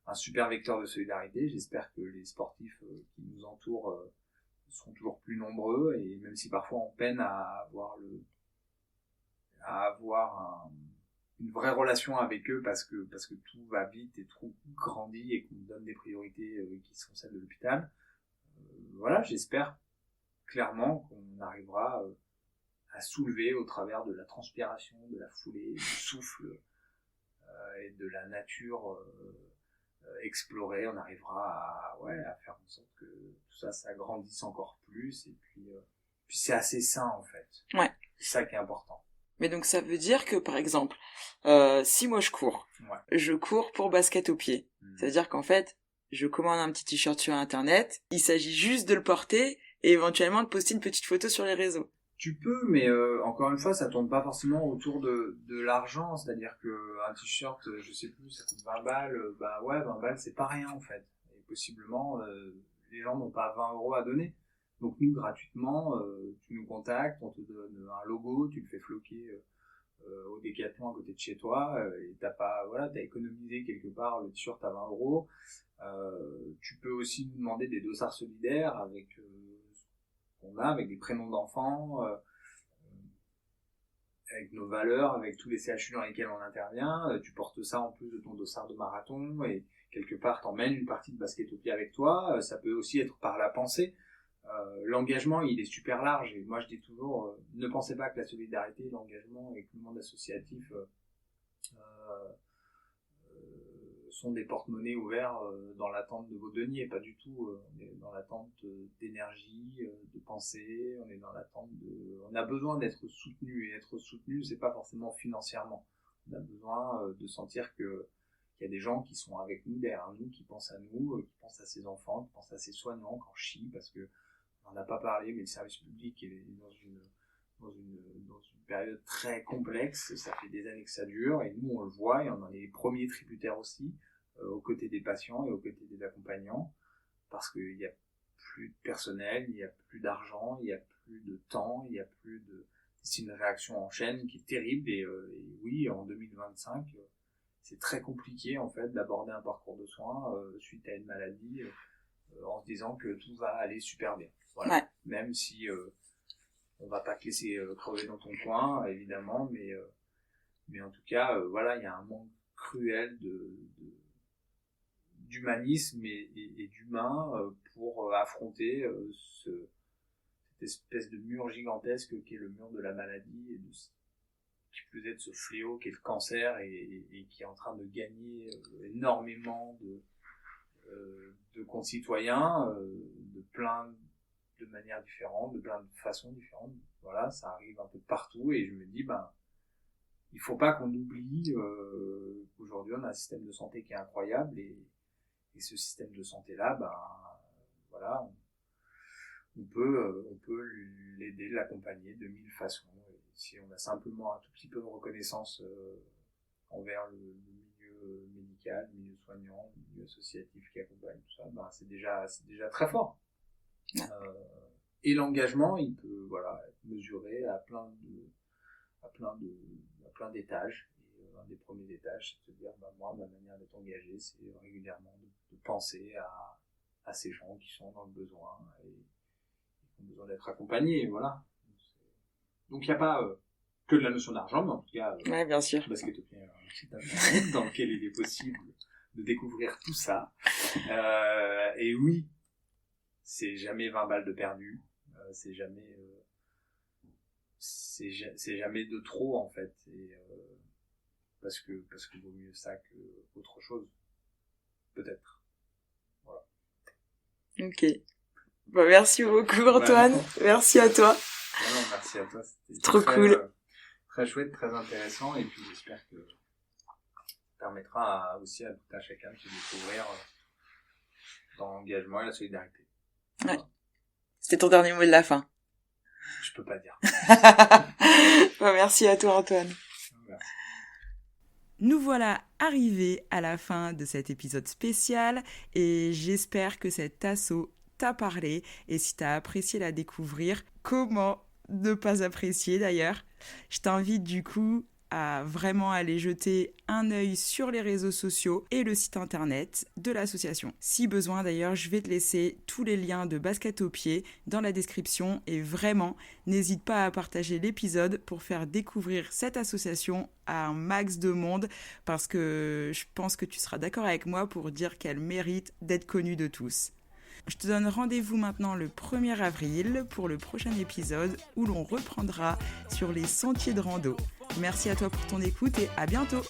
un super vecteur de solidarité. J'espère que les sportifs qui nous entourent seront toujours plus nombreux, et même si parfois on peine à avoir une vraie relation avec eux parce que tout va vite et tout grandit et qu'on donne des priorités qui sont celles de l'hôpital. Voilà, j'espère clairement qu'on arrivera à soulever au travers de la transpiration, de la foulée, du souffle et de la nature explorée. On arrivera à faire en sorte que tout ça grandisse encore plus, et puis c'est assez sain en fait.
Ouais.
C'est ça qui est important.
Mais donc ça veut dire que, par exemple, si moi je cours, je cours pour basket au pied. Ça veut dire qu'en fait, je commande un petit t-shirt sur internet, il s'agit juste de le porter et éventuellement de poster une petite photo sur les réseaux.
Tu peux, mais encore une fois, ça tourne pas forcément autour de l'argent, c'est-à-dire que un t-shirt, je sais plus, ça coûte 20 balles, 20 balles, c'est pas rien en fait. Et possiblement, les gens n'ont pas 20 euros à donner. Donc nous, gratuitement, tu nous contactes, on te donne un logo, tu le fais floquer au Décathlon à côté de chez toi, et t'as économisé quelque part le t-shirt à 20 euros. Tu peux aussi nous demander des dossards solidaires avec qu'on a, avec des prénoms d'enfants, avec nos valeurs, avec tous les CHU dans lesquels on intervient. Tu portes ça en plus de ton dossard de marathon, et quelque part t'emmènes une partie de basket au pied avec toi. Ça peut aussi être par la pensée. L'engagement, il est super large, et moi je dis toujours, ne pensez pas que la solidarité, l'engagement et que le monde associatif sont des porte-monnaies ouverts dans l'attente de vos deniers, pas du tout. On est dans l'attente d'énergie, de pensée, on a besoin d'être soutenu, et être soutenu, c'est pas forcément financièrement. On a besoin de sentir qu'il y a des gens qui sont avec nous, derrière nous, qui pensent à nous, qui pensent à ses enfants, qui pensent à ses soignants quand chie, parce que on n'en a pas parlé, mais le service public est dans une période très complexe. Ça fait des années que ça dure, et nous on le voit, et on en est les premiers tributaires aussi, aux côtés des patients et aux côtés des accompagnants, parce qu'il n'y a plus de personnel, il n'y a plus d'argent, il n'y a plus de temps, il n'y a plus de... C'est une réaction en chaîne qui est terrible, et oui, en 2025, c'est très compliqué en fait d'aborder un parcours de soins suite à une maladie en se disant que tout va aller super bien. Voilà.
Ouais.
Même si on va pas te laisser crever dans ton coin, évidemment, mais en tout cas, voilà, il y a un manque cruel d'humanisme et d'humain pour affronter cette espèce de mur gigantesque qui est le mur de la maladie, et qui peut être ce fléau qui est le cancer, et qui est en train de gagner énormément de concitoyens, de plein de manières différentes, de plein de façons différentes. Voilà, ça arrive un peu de partout, et je me dis, il faut pas qu'on oublie qu'aujourd'hui on a un système de santé qui est incroyable, et Et ce système de santé-là, voilà, on peut l'aider, l'accompagner de 1000 façons. Et si on a simplement un tout petit peu de reconnaissance envers le milieu médical, le milieu soignant, le milieu associatif qui accompagne tout ça, c'est déjà très fort.
Ouais.
Et l'engagement, il peut être mesuré à plein d'étages. Et un des premiers étages, c'est de se dire, moi, ma manière d'être engagé, c'est régulièrement de penser à ces gens qui sont dans le besoin et qui ont besoin d'être accompagnés. Voilà. Donc il n'y a pas que de la notion d'argent, mais en tout cas,
Ouais, bien sûr.
Basketopia, un site internet dans lequel il est possible de découvrir tout ça. Et oui, c'est jamais 20 balles de perdu. C'est jamais de trop en fait, et parce que vaut mieux ça que autre chose, peut-être. Voilà.
Ok. Merci beaucoup Antoine. Merci à toi.
Non, merci à toi. C'était
trop cool.
Très chouette, très intéressant, et puis j'espère que ça permettra aussi à tout à chacun de se découvrir dans l'engagement et la solidarité.
Ouais. C'était ton dernier mot de la fin.
Je peux pas dire.
Merci à toi Antoine.
Merci.
Nous voilà arrivés à la fin de cet épisode spécial et j'espère que cet asso t'a parlé et si t'as apprécié la découvrir, comment ne pas apprécier d'ailleurs. Je t'invite du coup à vraiment aller jeter un œil sur les réseaux sociaux et le site internet de l'association. Si besoin d'ailleurs, je vais te laisser tous les liens de Basket au pied dans la description et vraiment, n'hésite pas à partager l'épisode pour faire découvrir cette association à un max de monde parce que je pense que tu seras d'accord avec moi pour dire qu'elle mérite d'être connue de tous. Je te donne rendez-vous maintenant le 1er avril pour le prochain épisode où l'on reprendra sur les sentiers de rando. Merci à toi pour ton écoute et à bientôt.